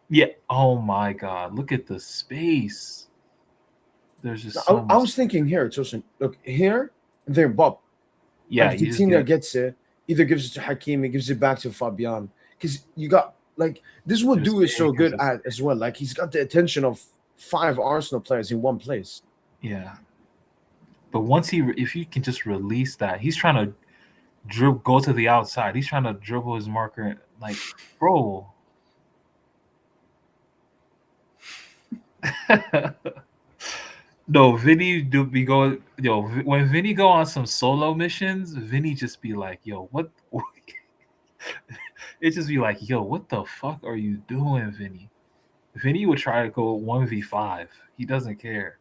Yeah. Oh my God! Look at the space. There's just so much. I was thinking here, Tosin. Look here, there, Bob. Yeah, and Vitinha gets it. Either gives it to Hakimi, gives it back to Fabian. Because you got like this is what Dua is so good at as well. Like he's got the attention of 5 Arsenal players in one place. Yeah. But if he can just release that, he's trying to go to the outside. He's trying to dribble his marker. Like, bro. No, Vinny do be going. Yo, when Vinny go on some solo missions, Vinny just be like, "Yo, what?" It just be like, "Yo, what the fuck are you doing, Vinny?" Vinny would try to go 1v5. He doesn't care.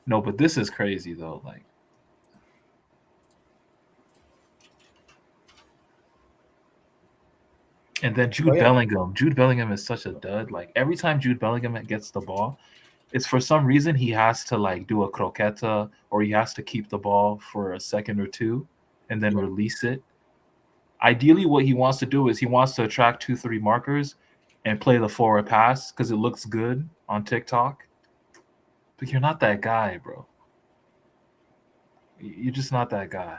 No, but this is crazy though. Like, and then Jude Bellingham. Jude Bellingham is such a dud. Like every time Jude Bellingham gets the ball, it's for some reason he has to like do a croqueta or he has to keep the ball for a second or two and then release it. Ideally, what he wants to do is he wants to attract 2-3 markers and play the forward pass because it looks good on TikTok. But you're not that guy, bro. You're just not that guy.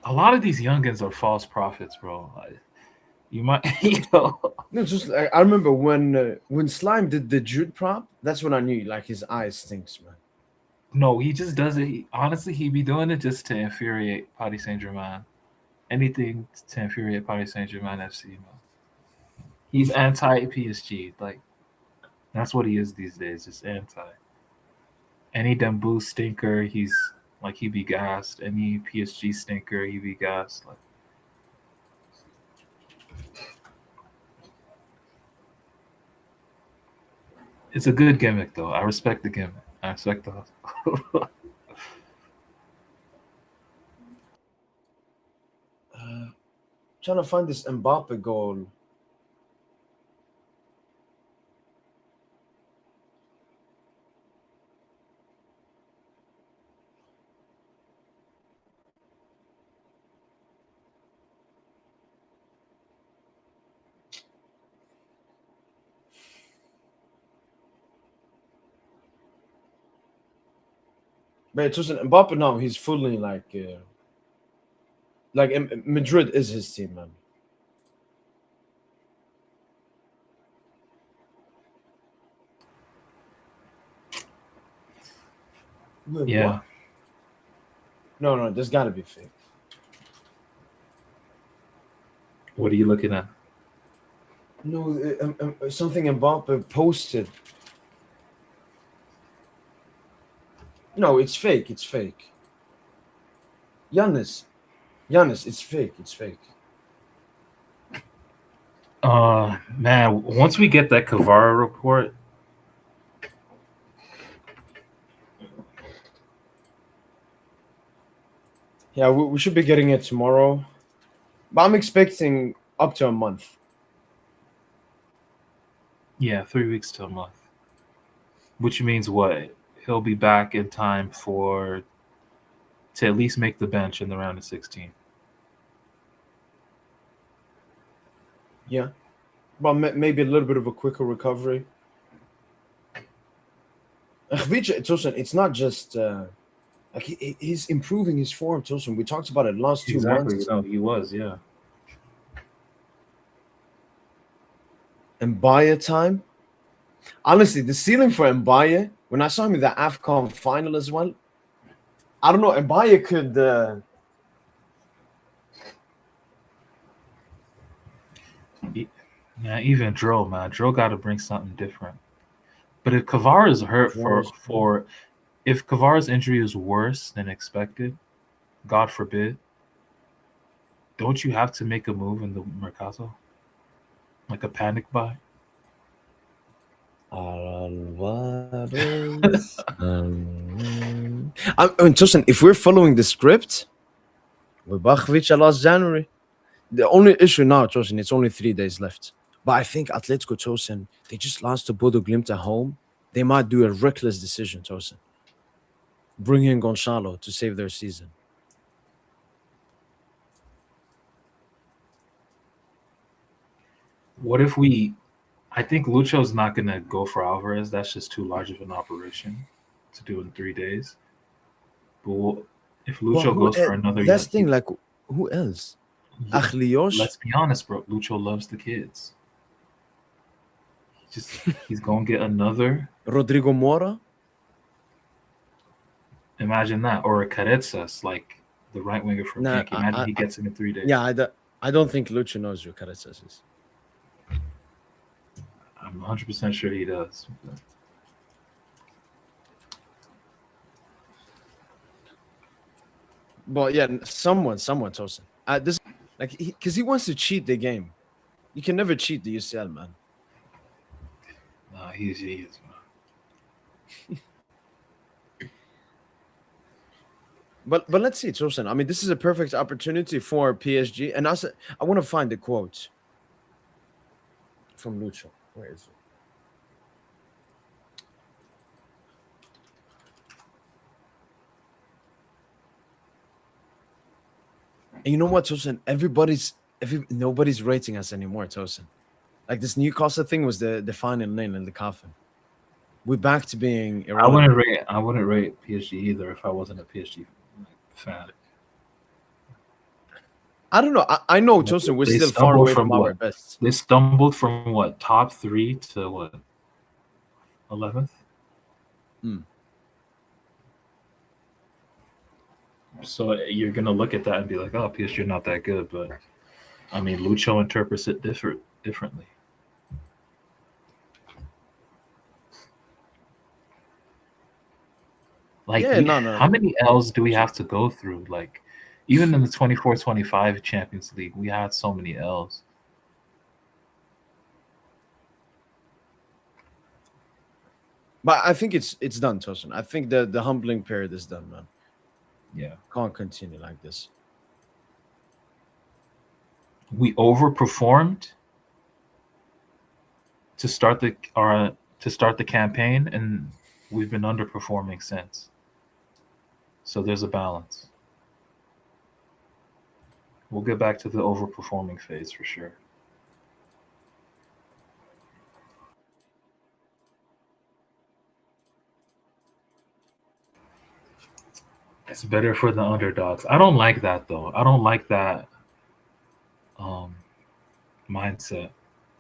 A lot of these youngins are false prophets, bro. You might, No, just like, I remember when Slime did the Jude prop. That's when I knew like his eyes stinks, man. No, he just does it. Honestly, he be doing it just to infuriate Paris Saint Germain. Anything to infuriate Paris Saint Germain FC, man. He's anti PSG. Like that's what he is these days, just anti. Any Dembu stinker, he's like he be gassed. Any PSG stinker, he be gassed. Like it's a good gimmick though. I respect the gimmick. I respect the hustle. Trying to find this Mbappe goal. But it wasn't Mbappe now. He's fully like Madrid is his team, man. Wait, Yeah. what? No, there's got to be fake. What are you looking at? No, something Mbappe posted. No, it's fake. It's fake. Giannis, it's fake. It's fake. Man, once we get that Kvara report, Yeah, we should be getting it tomorrow, but I'm expecting up to a month. yeah, 3 weeks to a month. Which means what? He'll be back in time to at least make the bench in the round of 16. Yeah, but maybe a little bit of a quicker recovery. Tosin, it's not just like he's improving his form. Tosin, we talked about it last 2 months. No, he was, yeah. Mbaye time. Honestly, the ceiling for Mbaye, when I saw him in the AFCON final as well, I don't know. Mbaye could. Yeah, even Dro, man. Dro got to bring something different. But if Kvara is hurt if Kvara's injury is worse than expected, God forbid, don't you have to make a move in the Mercato? Like a panic buy? Tosin, if we're following the script, with Bachvic last January, the only issue now, Tosin, it's only 3 days left. But I think Atletico, Tosin, they just lost to Bodo Glimt at home. They might do a reckless decision, Tosin. Bring in Gonçalo to save their season. What if I think Lucho's not going to go for Alvarez. That's just too large of an operation to do in 3 days. But if Lucho goes for another... That's the thing, like, who else? Achliosh? Let's be honest, bro. Lucho loves the kids. He's going to get another... Rodrigo Mora? Imagine that. Or a Carezas, like the right winger from Yankee. Imagine he gets him in 3 days. Yeah, I don't think Lucho knows who Carezas is. I'm 100% sure he does. But yeah, someone, Tosin. This, like, because he wants to cheat the game. You can never cheat the UCL, man. Nah, he is, man. But let's see, Tosin. I mean, this is a perfect opportunity for PSG. And also, I want to find the quote from Lucho. Where is it? And you know what, Tosin? Nobody's rating us anymore, Tosin. Like this Newcastle thing was the final nail in the coffin. We're back to being irrelevant. I wouldn't rate PSG either if I wasn't a PSG fan. I don't know. I know, Tosin, we're still far away from our best. They stumbled from what, top 3 to what, 11th? So you're gonna look at that and be like, "Oh, PSG are not that good," but I mean, Lucho interprets it differently. Like, how many L's do we have to go through? Like, even in the 24-25 Champions League, we had so many L's. But I think it's done, Tosin. I think the humbling period is done, man. Yeah, can't continue like this. We overperformed to start the campaign, and we've been underperforming since. So there's a balance. We'll get back to the overperforming phase for sure. It's better for the underdogs. I don't like that, though. I don't like that mindset,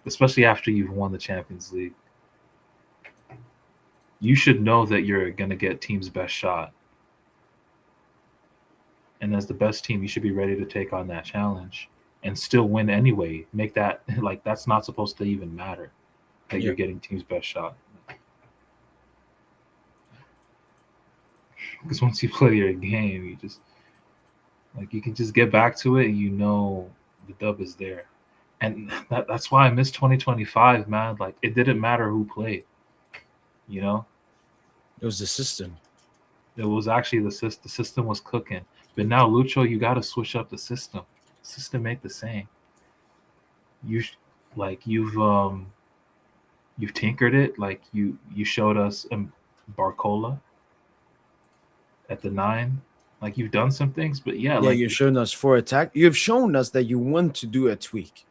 especially after you've won the Champions League. You should know that you're going to get team's best shot And as the best team, you should be ready to take on that challenge and still win anyway. Make that like that's not supposed to even matter that you're getting team's best shot. Because once you play your game, you just like you can just get back to it and you know the dub is there. And that's why I miss 2025, man. Like it didn't matter who played. You know? It was the system. It was actually the system. The system was cooking. But now, Lucho, you got to switch up the system. The system ain't the same. You've tinkered it. Like you showed us Barcola at the 9. Like you've done some things, but yeah, like you've shown us for attack. You've shown us that you want to do a tweak,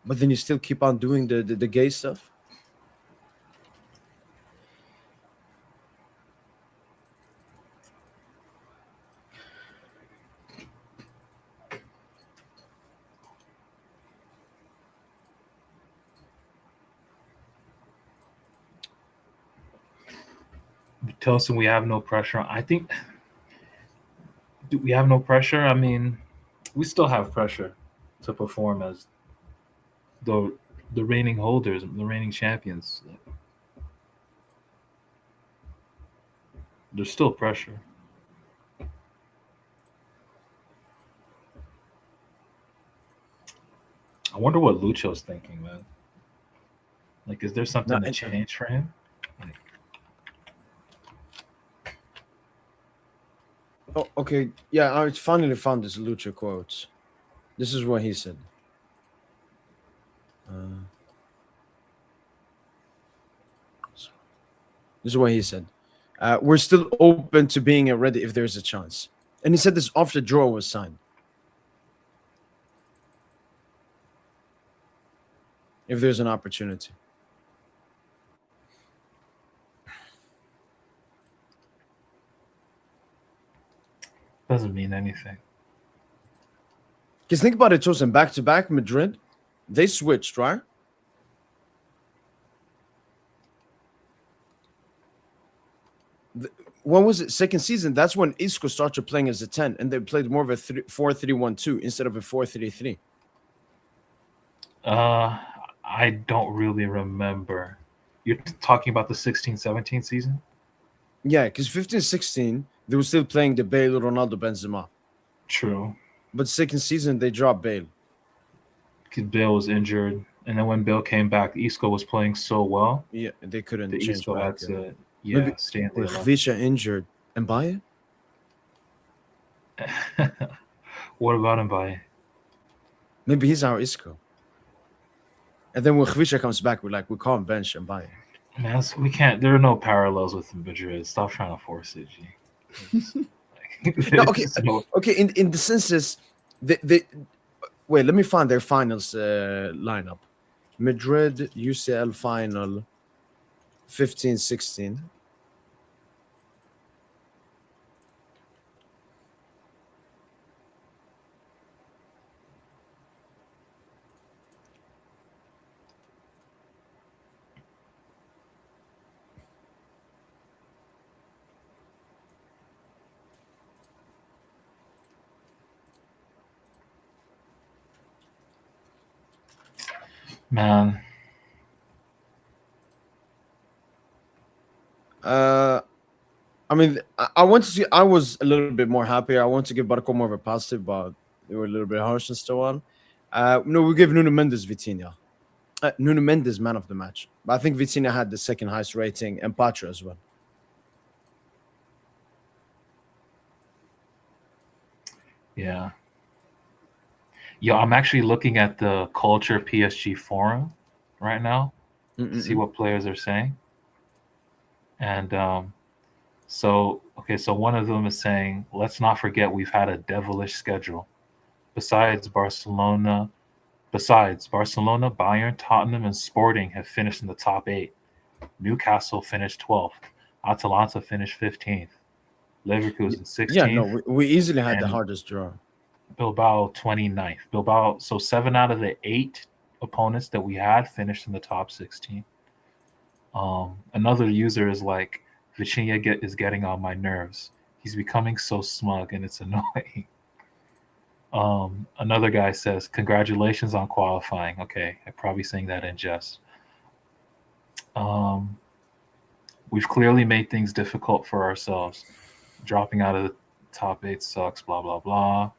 but then you still keep on doing the gay stuff. Tpsin, we have no pressure. I think we have no pressure. I mean, we still have pressure to perform as the reigning holders, the reigning champions. There's still pressure. I wonder what Lucho's thinking, man. Like, is there something to change for him? Like, oh, okay. Yeah, I finally found this Lucho quote. This is what he said. This is what he said. We're still open to being ready if there's a chance. And he said this after the draw was signed. If there's an opportunity. Doesn't mean anything. Because think about it, Tpsin, back-to-back Madrid, they switched, right? When was it? Second season, that's when Isco started playing as a 10, and they played more of a 4-3-1-2 instead of a 4-3-3. I don't really remember. You're talking about the 16-17 season? Yeah, because 15-16, they were still playing the Bale, Ronaldo, Benzema. True. But second season, they dropped Bale. Because Bale was injured. And then when Bale came back, Isco was playing so well. Yeah, they couldn't The change Isco back. had to stay in the Khvicha injured. Mbaye? What about Mbaye? Maybe he's our Isco. And then when Khvicha comes back, we can't bench Mbaye. Man, we can't. There are no parallels with Madrid. Stop trying to force it, G. No, okay. In the senses, wait. Let me find their finals lineup. Madrid UCL final, 15-16. Man. I mean, I want to see. I was a little bit more happy. I want to give Barco more of a positive, but they were a little bit harsh and so on. No, we give Nuno Mendes Vitinha. Nuno Mendes man of the match. But I think Vitinha had the second highest rating, and Patra as well. Yeah. Yo, I'm actually looking at the Culture PSG forum right now to see what players are saying. And so one of them is saying, let's not forget we've had a devilish schedule. Besides Barcelona, Bayern, Tottenham, and Sporting have finished in the top 8. Newcastle finished 12th. Atalanta finished 15th. Leverkusen 16th. Yeah, no, we easily had the hardest draw. Bilbao 29th. Bilbao, so 7 out of the 8 opponents that we had finished in the top 16. Another user is like, Vitinha is getting on my nerves. He's becoming so smug, and it's annoying. Another guy says, "Congratulations on qualifying." Okay, I'm probably saying that in jest. We've clearly made things difficult for ourselves. Dropping out of the top 8 sucks. Blah blah blah.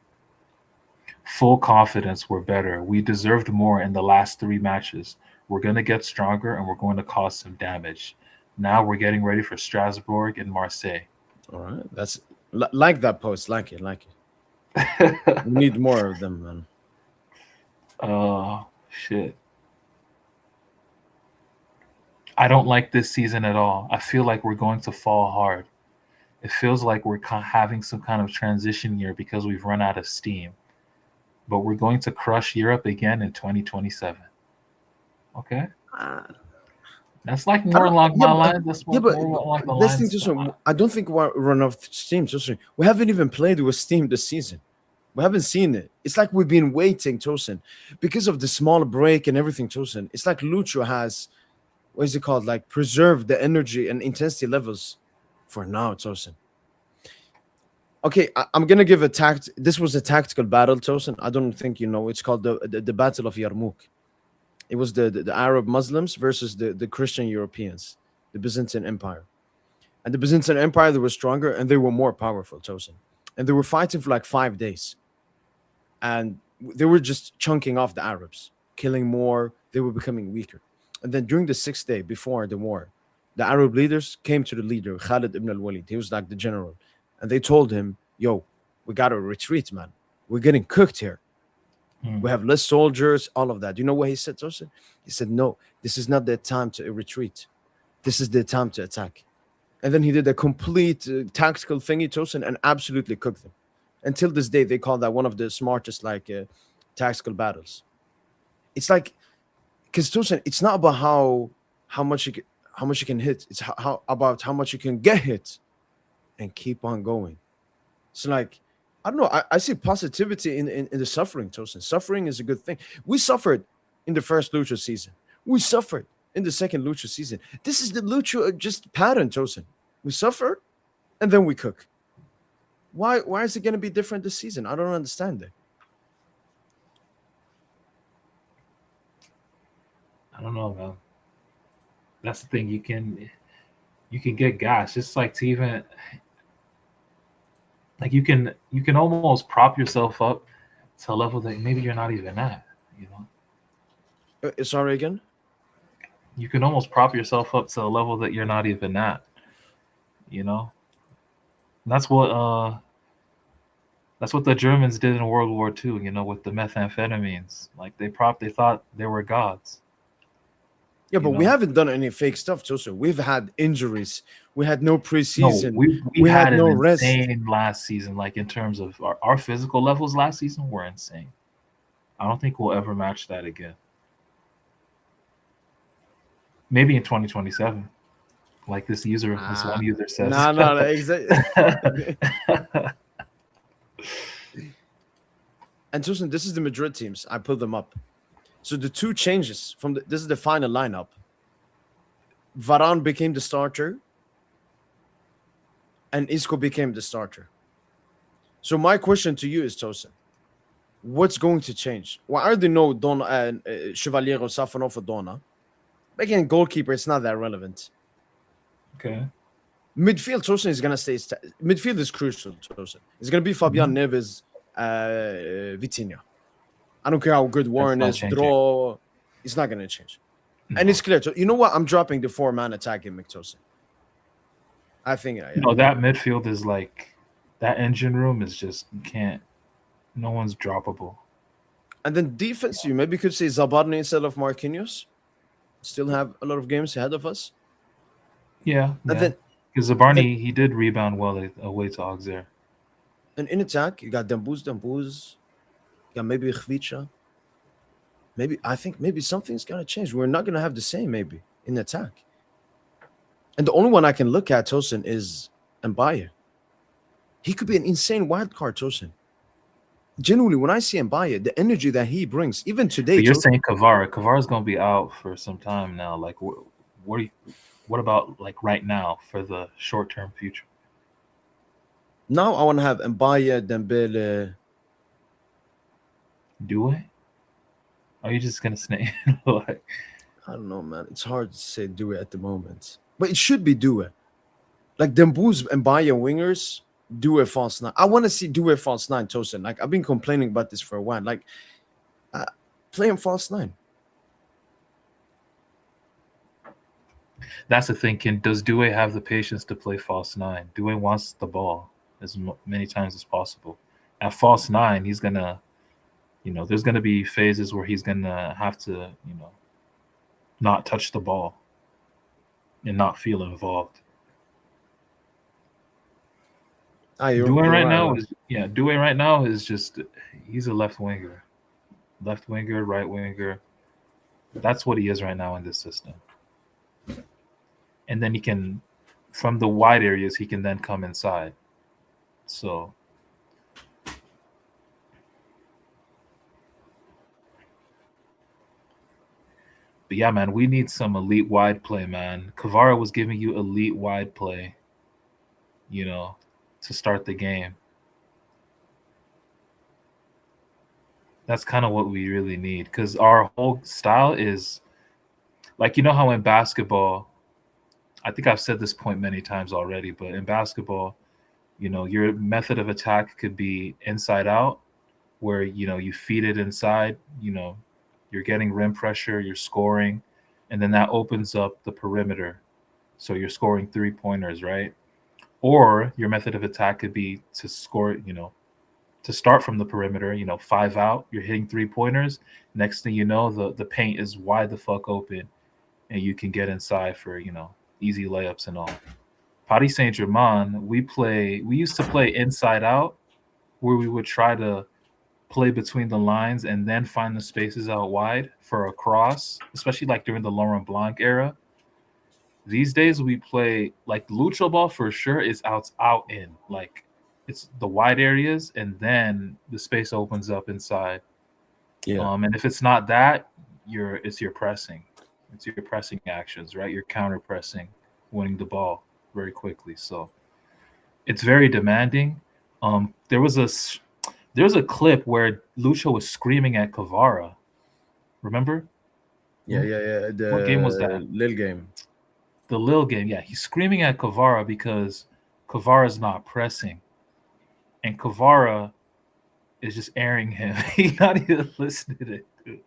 Full confidence, we're better. We deserved more in the last 3 matches. We're going to get stronger and we're going to cause some damage. Now we're getting ready for Strasbourg and Marseille. All right, that's like that post. Like it. We need more of them, man. Oh, shit. I don't like this season at all. I feel like we're going to fall hard. It feels like we're having some kind of transition year because we've run out of steam. But we're going to crush Europe again in 2027. Okay? That's like more along my lines. That's more along the lines. I don't think we're run off steam. We haven't even played with steam this season. We haven't seen it. It's like we've been waiting, Tpsin, because of the small break and everything, Tpsin. It's like Lucho has, what is it called? Like preserved the energy and intensity levels for now, Tpsin. Okay, I'm gonna give a This was a tactical battle, Tpsin. I don't think you know. It's called the Battle of Yarmouk. It was the Arab Muslims versus the Christian Europeans, the Byzantine Empire. And the Byzantine Empire, they were stronger and they were more powerful, Tpsin. And they were fighting for like 5 days. And they were just chunking off the Arabs, killing more. They were becoming weaker. And then during the 6th day before the war, the Arab leaders came to the leader, Khalid ibn al-Walid. He was like the general. And they told him, yo, we got to retreat, man. We're getting cooked here. We have less soldiers, all of that. You know what he said, Tpsin? He said, no, this is not the time to retreat. This is the time to attack. And then he did a complete tactical thingy, Tpsin, and absolutely cooked them. Until this day, they call that one of the smartest tactical battles. It's like, because Tpsin, it's not about how much you can hit. It's about how much you can get hit and keep on going. So like, I don't know. I see positivity in the suffering, Tpsin. Suffering is a good thing. We suffered in the first Lucho season. We suffered in the second Lucho season. This is the Lucho just pattern, Tpsin. We suffer, and then we cook. Why is it going to be different this season? I don't understand it. I don't know, man. That's the thing. You can get gas. Just like to even like you can almost prop yourself up to a level that maybe you're not even at. You know. Sorry again. You can almost prop yourself up to a level that you're not even at. You know. And that's what the Germans did in World War II, you know, with the methamphetamines. Like they thought they were gods. Yeah, but we haven't done any fake stuff, Tpsin. We've had injuries. We had no preseason. No, we had no an rest. Insane last season. Like in terms of our physical levels last season were insane. I don't think we'll ever match that again. Maybe in 2027. Like this one user says. No, exactly. And Tpsin, this is the Madrid teams. I pulled them up. So the 2 changes this is the final lineup. Varane became the starter, and Isco became the starter. So my question to you is, Tpsin, what's going to change? Why are there no Chevalier or Safanov or Donna? Again, goalkeeper, it's not that relevant. Okay. Midfield, Tpsin is going to stay. Midfield is crucial, Tpsin. It's going to be Fabian Neves, Vitinha. I don't care how good Warren is. Draw, it's not going to change. No. And it's clear. So, you know what? I'm dropping the 4-man attack in Tpsin. I think. That midfield is like, that engine room is just, no one's droppable. And then defense, you maybe could say Zabarni instead of Marquinhos. Still have a lot of games ahead of us. Yeah. Because Zabarni, he did rebound well away to Auxerre. And in attack, you got Dembuz. Yeah, maybe Khvicha. I think something's gonna change. We're not gonna have the same maybe in attack. And the only one I can look at, Tpsin, is Mbaye. He could be an insane wild card, Tpsin. Genuinely, when I see Mbaye, the energy that he brings, even today. But you're saying Kvara's gonna be out for some time now. Like, what about like right now for the short-term future? Now I want to have Mbaya, Dembele. Do it? Are you just gonna snake? Like, I don't know, man. It's hard to say do it at the moment, but it should be do it. Like Dembouz and Mbaya wingers, do a false nine. I want to see do a false nine, Tosin. Like I've been complaining about this for a while. Like play him false nine. that's the thing. Does Due have the patience to play false nine? Due wants the ball as many times as possible. At false nine, he's gonna, there's gonna be phases where he's gonna have to, not touch the ball and not feel involved. Due right now is just he's a left winger, right winger. That's what he is right now in this system. And then he can, from the wide areas, he can then come inside. So but yeah, man, we need some elite wide play, man. Kvara was giving you elite wide play, to start the game. That's kind of what we really need, because our whole style is like, how in basketball, I think I've said this point many times already, but in basketball, your method of attack could be inside out, where, you feed it inside, you're getting rim pressure, you're scoring, and then that opens up the perimeter. So you're scoring 3-pointers, right? Or your method of attack could be to score, to start from the perimeter, 5 out, you're hitting 3-pointers. Next thing you know, the paint is wide the fuck open, and you can get inside for, easy layups and all. Paris Saint Germain, we used to play inside out, where we would try to play between the lines and then find the spaces out wide for a cross, especially like during the Laurent Blanc era. These days we play like Lucho ball for sure is out in. Like it's the wide areas and then the space opens up inside. Yeah. And if it's not that, it's your pressing. It's your pressing actions, right? You're counter pressing, winning the ball very quickly. So it's very demanding. There was a clip where Lucho was screaming at Kvara. Remember? Yeah. What game was that? Lille game. The Lille game. Yeah, he's screaming at Kvara because Kvara's not pressing, and Kvara is just airing him. He's not even listening to it. Dude.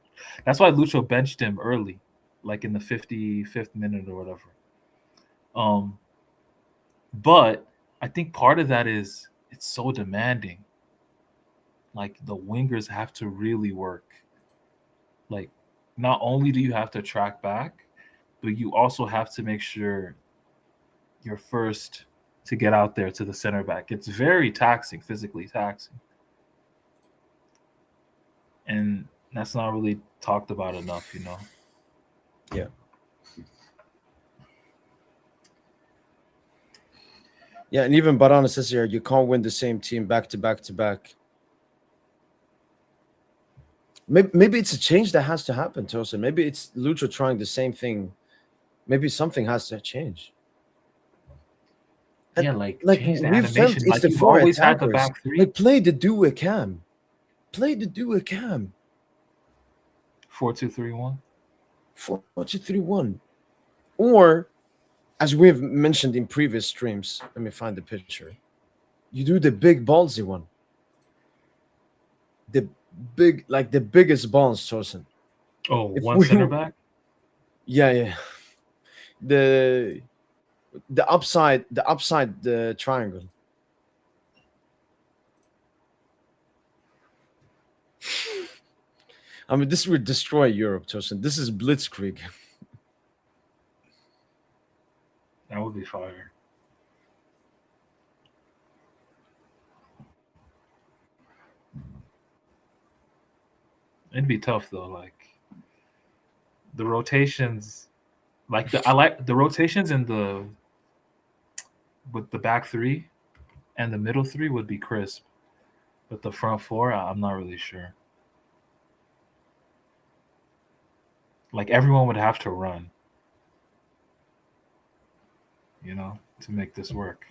That's why Lucho benched him early, like in the 55th minute or whatever. But I think part of that is it's so demanding. Like the wingers have to really work. Like not only do you have to track back, but you also have to make sure you're first to get out there to the center back. It's very taxing, physically taxing. And that's not really talked about enough, Yeah. Yeah, and even Barana says here, you can't win the same team back to back to back. Maybe it's a change that has to happen, Tosin. Maybe it's Lucho trying the same thing. Maybe something has to change. Yeah, like we've felt it's like the you've four always had the attackers. back three. Like play the duo cam. Play the duo cam. 4-2-3-1. 4-2-3-1. Or, as we've mentioned in previous streams, let me find the picture. You do the big ballsy one. The biggest balls, Tosin. Oh, one center back? Yeah. The upside the triangle. I mean, this would destroy Europe, Tosin. This is blitzkrieg. That would be fire. It'd be tough though. Like the rotations, I like the rotations with the back three and the middle three would be crisp, but the front four, I'm not really sure. Like everyone would have to run, to make this work.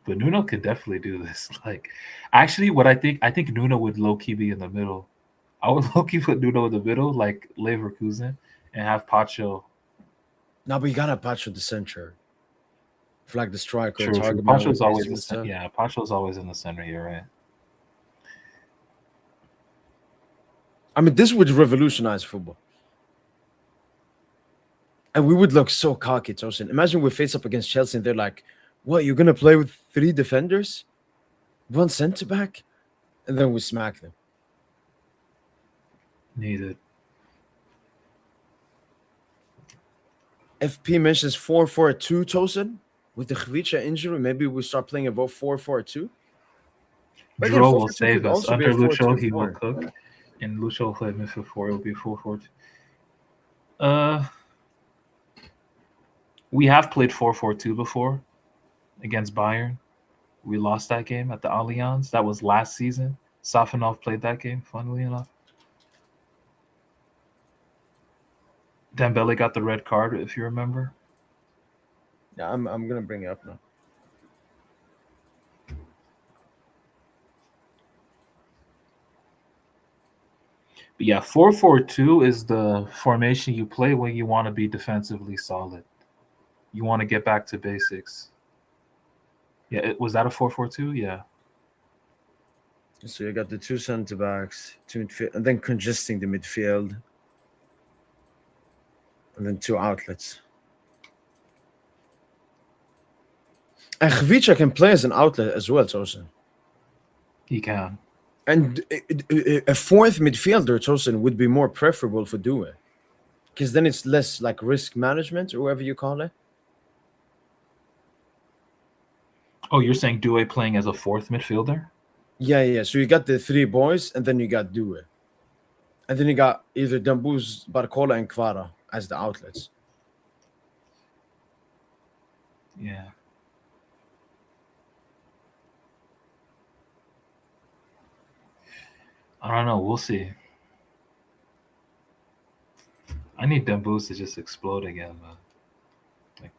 But Nuno could definitely do this. Like, actually, what I think Nuno would low key be in the middle. I would low key put Nuno in the middle, like Leverkusen, and have Pacho. No, but you gotta patch with the center. Flag the striker, True. target man Pacho's with always pace and stuff. yeah. Pacho's always in the center. You're right. I mean, this would revolutionize football. And we would look so cocky, Tosin. Imagine we face up against Chelsea and they're like, what, you're going to play with 3 defenders? 1 centre back? And then we smack them. Needed. FP mentions 4-4-2, Tosin. With the Khvicha injury, maybe we start playing about 4-4-2. But again, Dro will 4-4-2 save could us. also be Under a Lucho, he will 4-2-4. cook. And Lucho will play midfield 4. It will be 4-4-2. We have played 4-4-2 before against Bayern. We lost that game at the Allianz. That was last season. Safanov played that game, funnily enough. Dembele got the red card, if you remember. Yeah, I'm going to bring it up now. But yeah, 4-4-2 is the formation you play when you want to be defensively solid. You want to get back to basics. Yeah, was that a 4-4-2? Yeah. So you got the 2 centre backs, 2 midfield, and then congesting the midfield, and then 2 outlets. And Khvicha can play as an outlet as well, Tosin. He can. And a 4th midfielder, Tosin, would be more preferable for Due. Because then it's less like risk management or whatever you call it. Oh, you're saying Due playing as a 4th midfielder? Yeah. So you got the 3 boys, and then you got Due. And then you got either Dambuz, Barcola, and Kvara as the outlets. Yeah. I don't know. We'll see. I need Dembus to just explode again, man.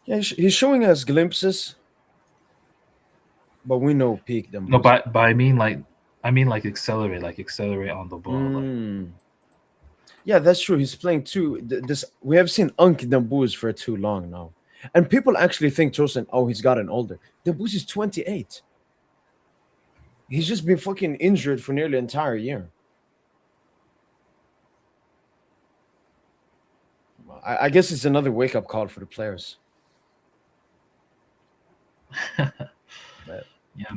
Yeah, he's showing us glimpses, but we know peak Dembus. No, but I mean like accelerate on the ball. Yeah, that's true. He's playing too. We have seen Unk Dembus for too long now, and people actually think Tosin, oh, he's gotten older. Dembus is 28. He's just been fucking injured for nearly an entire year. I guess it's another wake-up call for the players. Yeah,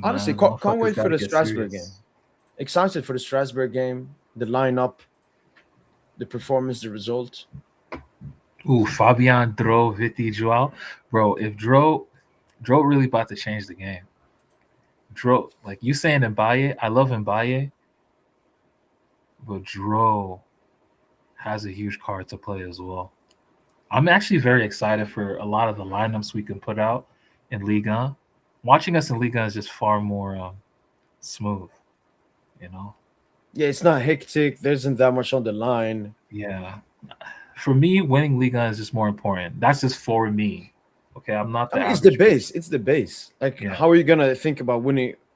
honestly, man, can't wait for the get Strasbourg serious. game. Excited for the Strasbourg game, the lineup, the performance, the result. Ooh, Fabian, Dro, Viti, Joao. Bro, if Dro really about to change the game. Dro, like you saying Mbaye, I love Mbaye, but Dro has a huge card to play as well. I'm actually very excited for a lot of the lineups we can put out in Ligue 1. Watching us in Ligue 1 is just far more smooth, you know? Yeah, it's not hectic. There isn't that much on the line. Yeah. For me, winning Ligue 1 is just more important. That's just for me. Okay, I'm not the it's the average base. It's the base. Like, Yeah. how are you gonna think about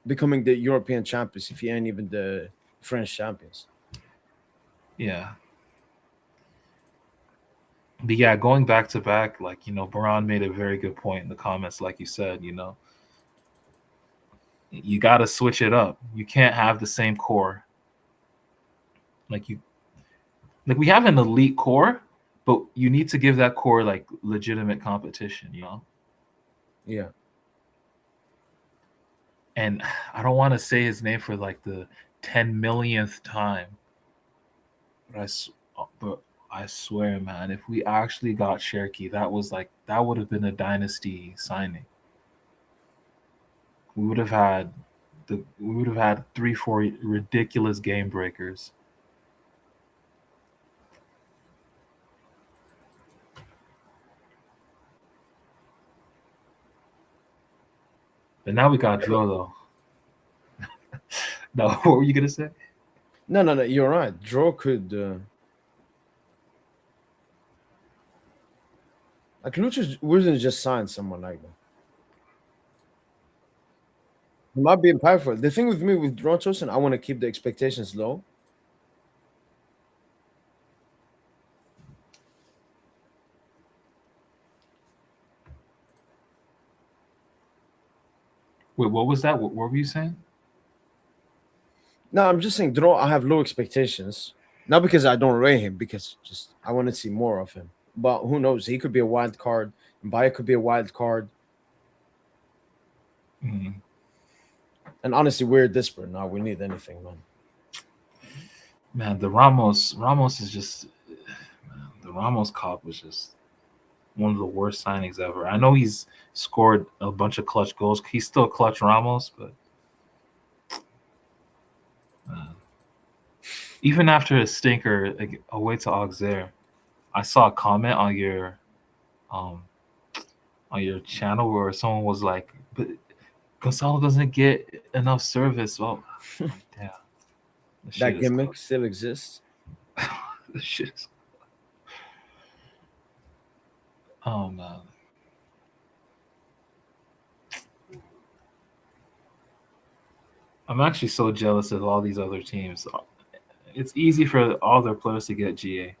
becoming the European champions if you ain't even the French champions? Yeah. But yeah, going back to back, like, you know, Baran made a very good point in the comments, like you said, you know. You got to switch it up. You can't have the same core. Like we have an elite core, but you need to give that core like legitimate competition, you know? Yeah. And I don't want to say his name for like the 10 millionth time. But I swear, man, if we actually got Cherki, that would have been a dynasty signing. We would have had 3-4 ridiculous game breakers. But now we got Dro though. No, what were you gonna say? No. You're right. Dro could. Like Lucha wouldn't just sign someone like that. He might be impactful. The thing with me with Ron Tosin, I want to keep the expectations low. Wait, what was that? What were you saying? No, I'm just saying, I have low expectations. Not because I don't rate him, because just I want to see more of him. But who knows? He could be a wild card. Mbaye could be a wild card. Mm. And honestly, we're desperate now. We need anything, man. Man, the Ramos is just, man, the Ramos cop was just one of the worst signings ever. I know he's scored a bunch of clutch goals. He's still clutch Ramos, but man, even after a stinker away to Auxerre, I saw a comment on your channel where someone was like, "But Gonzalo doesn't get enough service." Well, damn, That gimmick still exists. The shit is... Oh man. I'm actually so jealous of all these other teams. It's easy for all their players to get GA.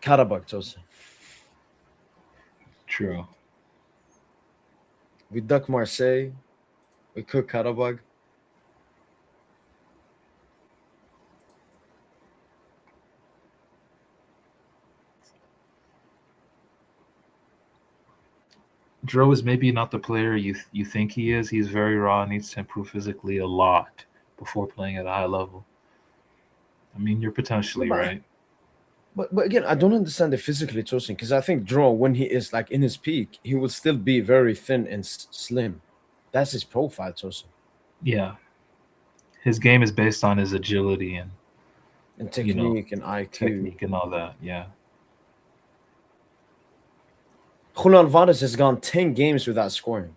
Karabakh, Tosin. True. We duck Marseille. We cook Karabakh. Dro is maybe not the player you think he is. He's very raw, needs to improve physically a lot before playing at a high level. I mean, you're potentially right. But again, I don't understand the physically Tosin, because I think Dro, when he is like in his peak, he will still be very thin and slim. That's his profile, Tosin. Yeah. His game is based on his agility and technique and IQ. Technique and all that, yeah. Julian Alvarez has gone 10 games without scoring.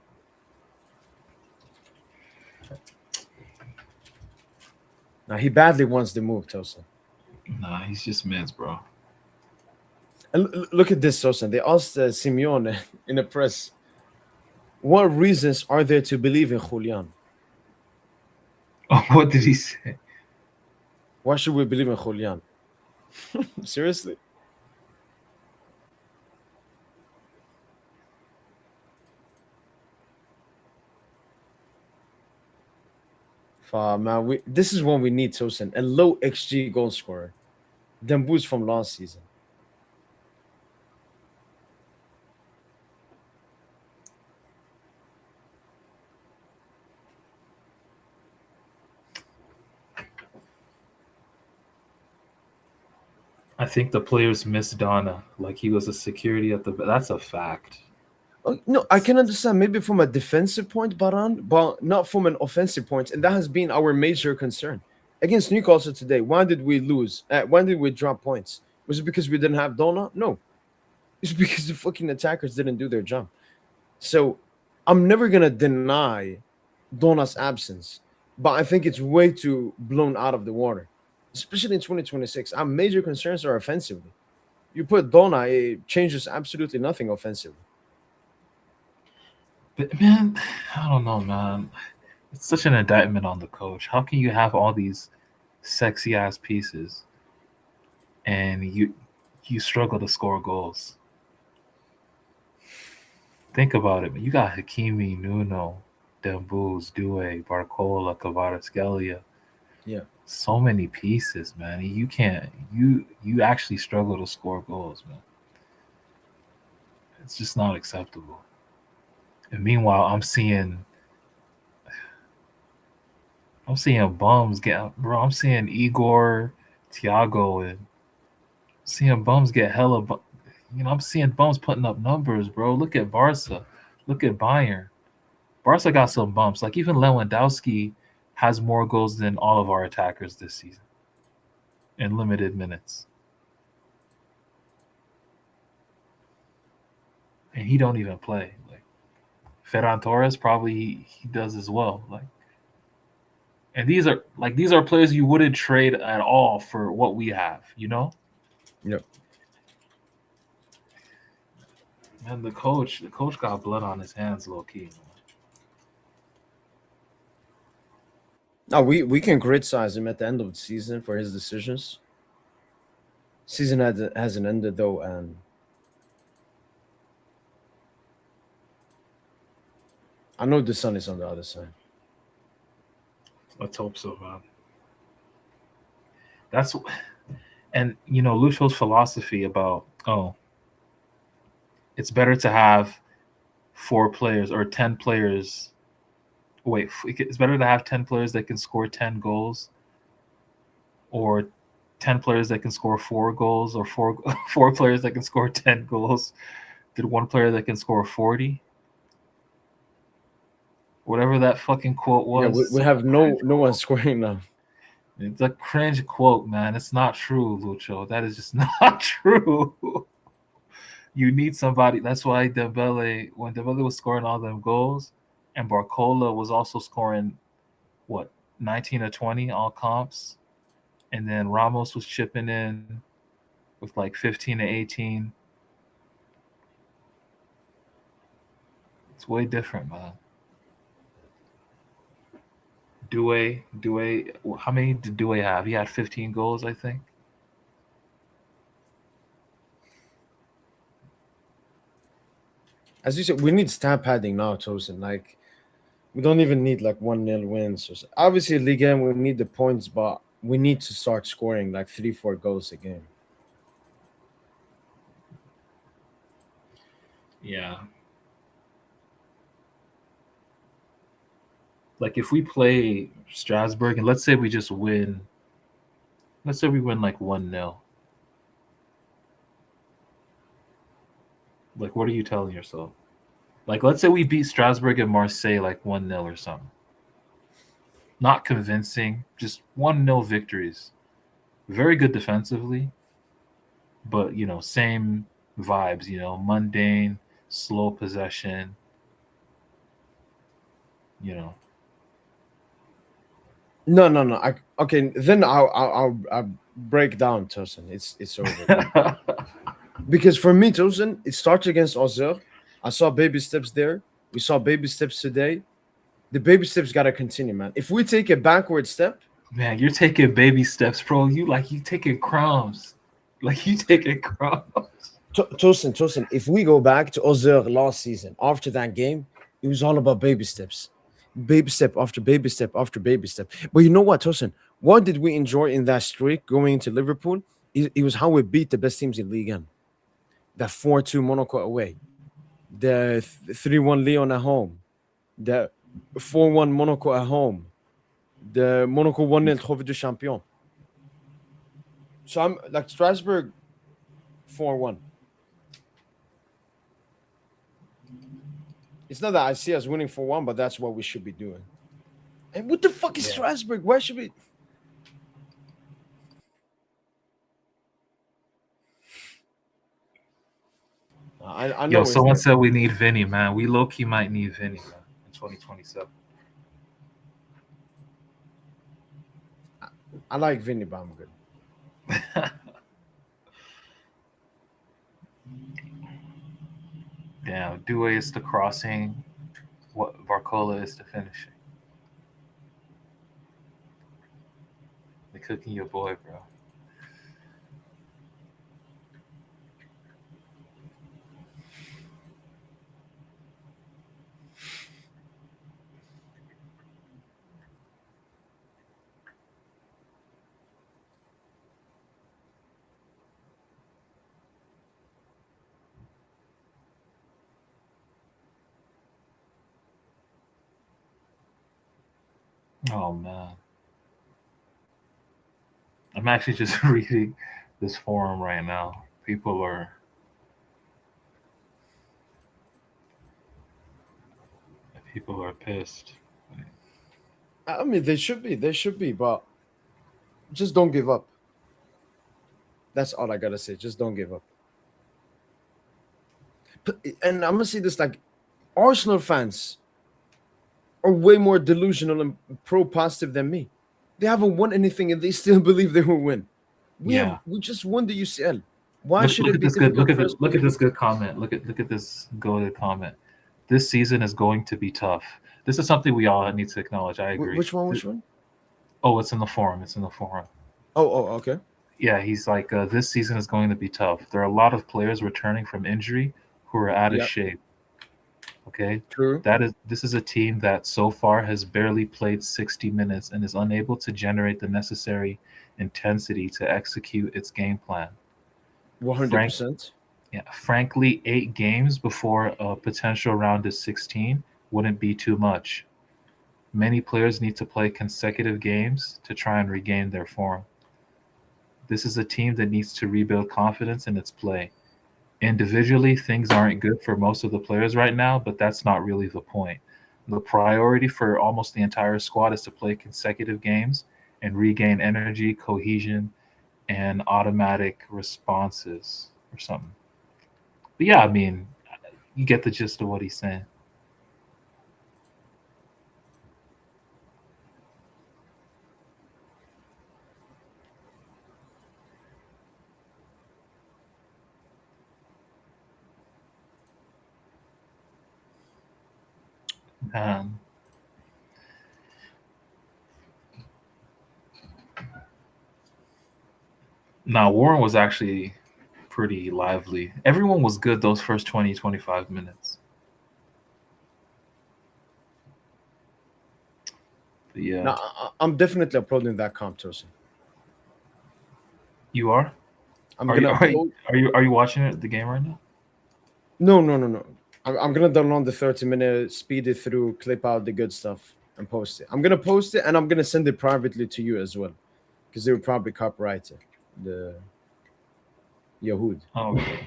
Now, he badly wants the move, Tosin. Nah, he's just mids, bro. And look at this, Tosin. They asked Simeone in the press, what reasons are there to believe in Julian? Oh, what did he say? Why should we believe in Julian? Seriously? Man, this is what we need, Tosin. A low XG goal scorer. Dembouz from last season. I think the players miss Donna. Like he was a security at the... That's a fact. No, I can understand maybe from a defensive point, Baran, but not from an offensive point. And that has been our major concern. Against Newcastle today, why did we lose? Why did we drop points? Was it because we didn't have Donna? No. It's because the fucking attackers didn't do their job. So I'm never going to deny Donna's absence, but I think it's way too blown out of the water, especially in 2026. Our major concerns are offensively. You put Donna, it changes absolutely nothing offensively. But man, I don't know, man. It's such an indictment on the coach. How can you have all these sexy ass pieces and you struggle to score goals? Think about it, man. You got Hakimi, Nuno, Dembouz, Doué, Barcola, Kvaratskhelia. Yeah. So many pieces, man. You can't. You actually struggle to score goals, man. It's just not acceptable. And meanwhile, I'm seeing bums get, bro. I'm seeing Igor, Thiago, and seeing bums get hella. I'm seeing bums putting up numbers, bro. Look at Barca. Look at Bayern. Barca got some bumps. Like even Lewandowski has more goals than all of our attackers this season in limited minutes. And he don't even play. Like Ferran Torres probably he does as well. Like, and these are players you wouldn't trade at all for what we have, you know? Yep. And the coach got blood on his hands, low key. Now we can criticize him at the end of the season for his decisions. Season hasn't ended though, and I know the sun is on the other side. Let's hope so, man. And Lucho's philosophy about it's better to have 4 players or 10 players. Wait, it's better to have 10 players that can score 10 goals, or 10 players that can score 4 goals, or four players that can score 10 goals, than 1 player that can score 40. Whatever that fucking quote was. Yeah, we have no one scoring now. It's a cringe quote, man. It's not true, Lucho. That is just not true. You need somebody. That's why when Dembele was scoring all them goals, and Barcola was also scoring, 19 or 20 all comps, and then Ramos was chipping in with like 15 to 18. It's way different, man. Doué, how many did Doué have? He had 15 goals, I think. As you said, we need stat padding now, Tpsin. Like, we don't even need like 1-0 wins. Obviously, Ligue 1, we need the points, but we need to start scoring like 3-4 goals a game. Yeah. Like if we play Strasbourg and let's say we just win. Let's say we win like 1-0. Like, what are you telling yourself? Like, let's say we beat Strasbourg and Marseille like 1-0 or something. Not convincing, just 1-0 victories. Very good defensively, but, same vibes, mundane, slow possession, No. Okay, then I'll break down Tpsin. It's over. Because for me, Tpsin, it starts against Auxerre. I saw baby steps there. We saw baby steps today. The baby steps gotta continue, man. If we take a backward step, man, you're taking baby steps, bro. You taking crumbs. Like you taking crumbs. Tpsin, if we go back to Auxerre last season, after that game, it was all about baby steps. Baby step after baby step after baby step. But you know what, Tpsin? What did we enjoy in that streak going into Liverpool? It was how we beat the best teams in Ligue 1. That 4-2 Monaco away. The 3-1 Lyon at home. The 4-1 Monaco at home. The Monaco 1-0 Trophée du Champion. So I'm like Strasbourg 4-1. It's not that I see us winning 4-1, but that's what we should be doing. And what the fuck is Strasbourg? Why should we? I know. Yo, someone said we need Vinny, man. We low-key might need Vinny, man, in 2027. I like Vinny, but I'm good. Damn, Doué is the crossing. What Barcola is the finishing. They're cooking your boy, bro. Oh man, I'm actually just reading this forum right now. People are pissed. I mean, they should be, but just don't give up. That's all I gotta say. Just don't give up. And I'm gonna say this: like, Arsenal fans are way more delusional and pro-positive than me. They haven't won anything, and they still believe they will win. We just won the UCL. Why should Look it at be this good. difficult for us? Look at this good comment. Look at this goated comment. This season is going to be tough. This is something we all need to acknowledge. I agree. Which one? Which one? Oh, it's in the forum. It's in the forum. Oh, okay. Yeah, he's like, this season is going to be tough. There are a lot of players returning from injury who are out of Yep. shape. Okay, True. this is a team that so far has barely played 60 minutes and is unable to generate the necessary intensity to execute its game plan. 100%. Yeah, frankly, 8 games before a potential round of 16 wouldn't be too much. Many players need to play consecutive games to try and regain their form. This is a team that needs to rebuild confidence in its play. Individually, things aren't good for most of the players right now, but that's not really the point. The priority for almost the entire squad is to play consecutive games and regain energy, cohesion, and automatic responses or something. But yeah, I mean, you get the gist of what he's saying. Um, now, Warren was actually pretty lively. Everyone was good those first 20, 25 minutes. But yeah. No, I'm definitely uploading that comp, Tpsin. You are? I'm Are you, gonna. are you watching it, the game right now? No. I'm gonna download the 30-minute, speed it through, clip out the good stuff, and post it. I'm gonna post it, and I'm gonna send it privately to you as well, because they would probably copyright it. The Yahoo. Oh, okay.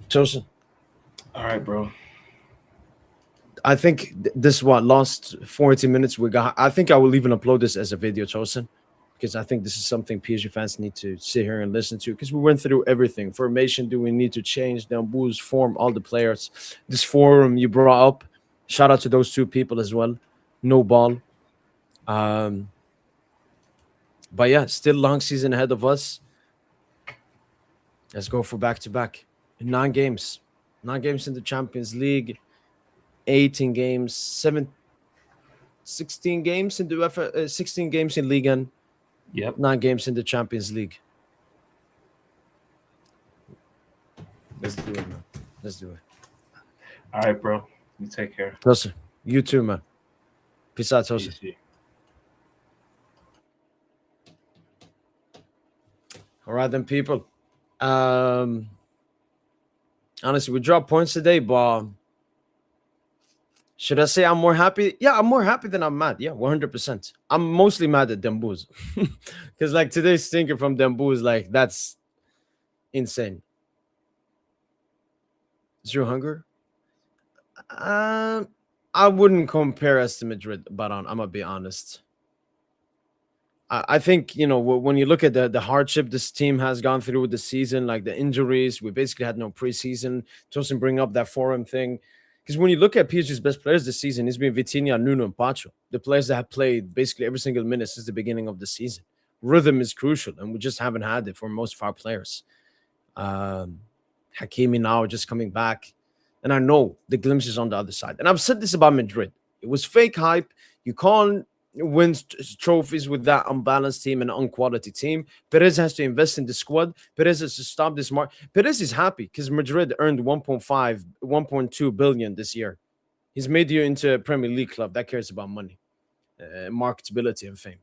Tpsin. All right, bro. I think this last 40 minutes we got. I think I will even upload this as a video, Tpsin, because I think this is something PSG fans need to sit here and listen to, because we went through everything. Formation, do we need to change? Dembouz, form, all the players. This forum you brought up, shout out to those 2 people as well. No ball. But yeah, still long season ahead of us. Let's go for back-to-back. 9 games. 9 games in the Champions League. 18 games. 16 games in the UEFA, 16 games in Ligue 1. Yep. 9 games in the Champions League. Let's do it, man. Let's do it. All right, bro. You take care. Tpsin, you too, man. Peace out, Tpsin. PSG. All right, then, people. Honestly, we dropped points today, but should I say I'm more happy? Yeah, I'm more happy than I'm mad. Yeah, 100%. I'm mostly mad at Dembouz. Because, like, today's stinker from Dembouz, like, that's insane. Zero hunger? I wouldn't compare us to Madrid, but I'm going to be honest. I think, you know, when you look at the hardship this team has gone through with the season, like the injuries, we basically had no preseason. Tosin bring up that forum thing. Because when you look at PSG's best players this season, it's been Vitinha, Nuno, and Pacho. The players that have played basically every single minute since the beginning of the season. Rhythm is crucial, and we just haven't had it for most of our players. Hakimi now just coming back. And I know the glimpses on the other side. And I've said this about Madrid. It was fake hype. You can't win trophies with that unbalanced team and unquality team. Perez has to invest in the squad. Perez has to stop this mark. Perez is happy because Madrid earned 1.2 billion this year. He's made you into a Premier League club that cares about money, marketability, and fame.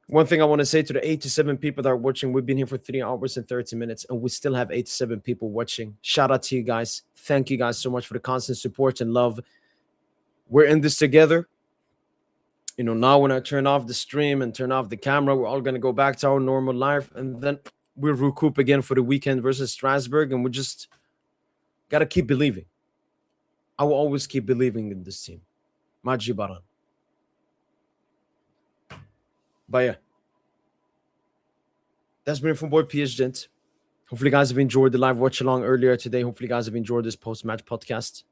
One thing I want to say to the 87 people that are watching, we've been here for 3 hours and 30 minutes, and we still have 87 people watching. Shout out to you guys. Thank you guys so much for the constant support and love. We're in this together. You know, now when I turn off the stream and turn off the camera, we're all going to go back to our normal life, and then we'll recoup again for the weekend versus Strasbourg, and we just got to keep believing. I will always keep believing in this team. Maji Baran. But yeah, that's been it from boy PSGINT. Hopefully, you guys have enjoyed the live watch along earlier today. Hopefully, you guys have enjoyed this post-match podcast.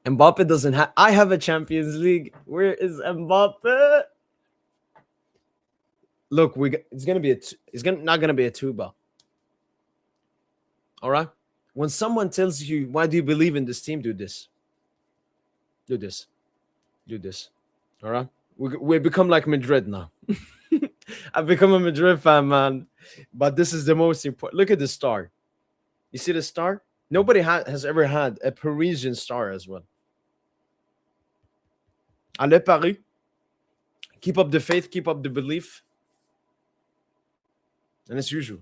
Mbappe doesn't have. I have a Champions League. Where is Mbappe? Look, it's gonna be not gonna be a tuba. All right. When someone tells you, "Why do you believe in this team?" Do this. Do this. Do this. All right. We become like Madrid now. I've become a Madrid fan, man. But this is the most important. Look at the star. You see the star? Nobody has ever had a Parisian star as well. Allez, Paris. Keep up the faith, keep up the belief. And as usual,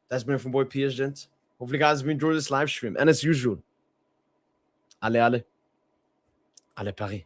that's been from boy PSGINT. Hopefully, guys have enjoyed this live stream. And as usual, allez, allez. Allez, Paris.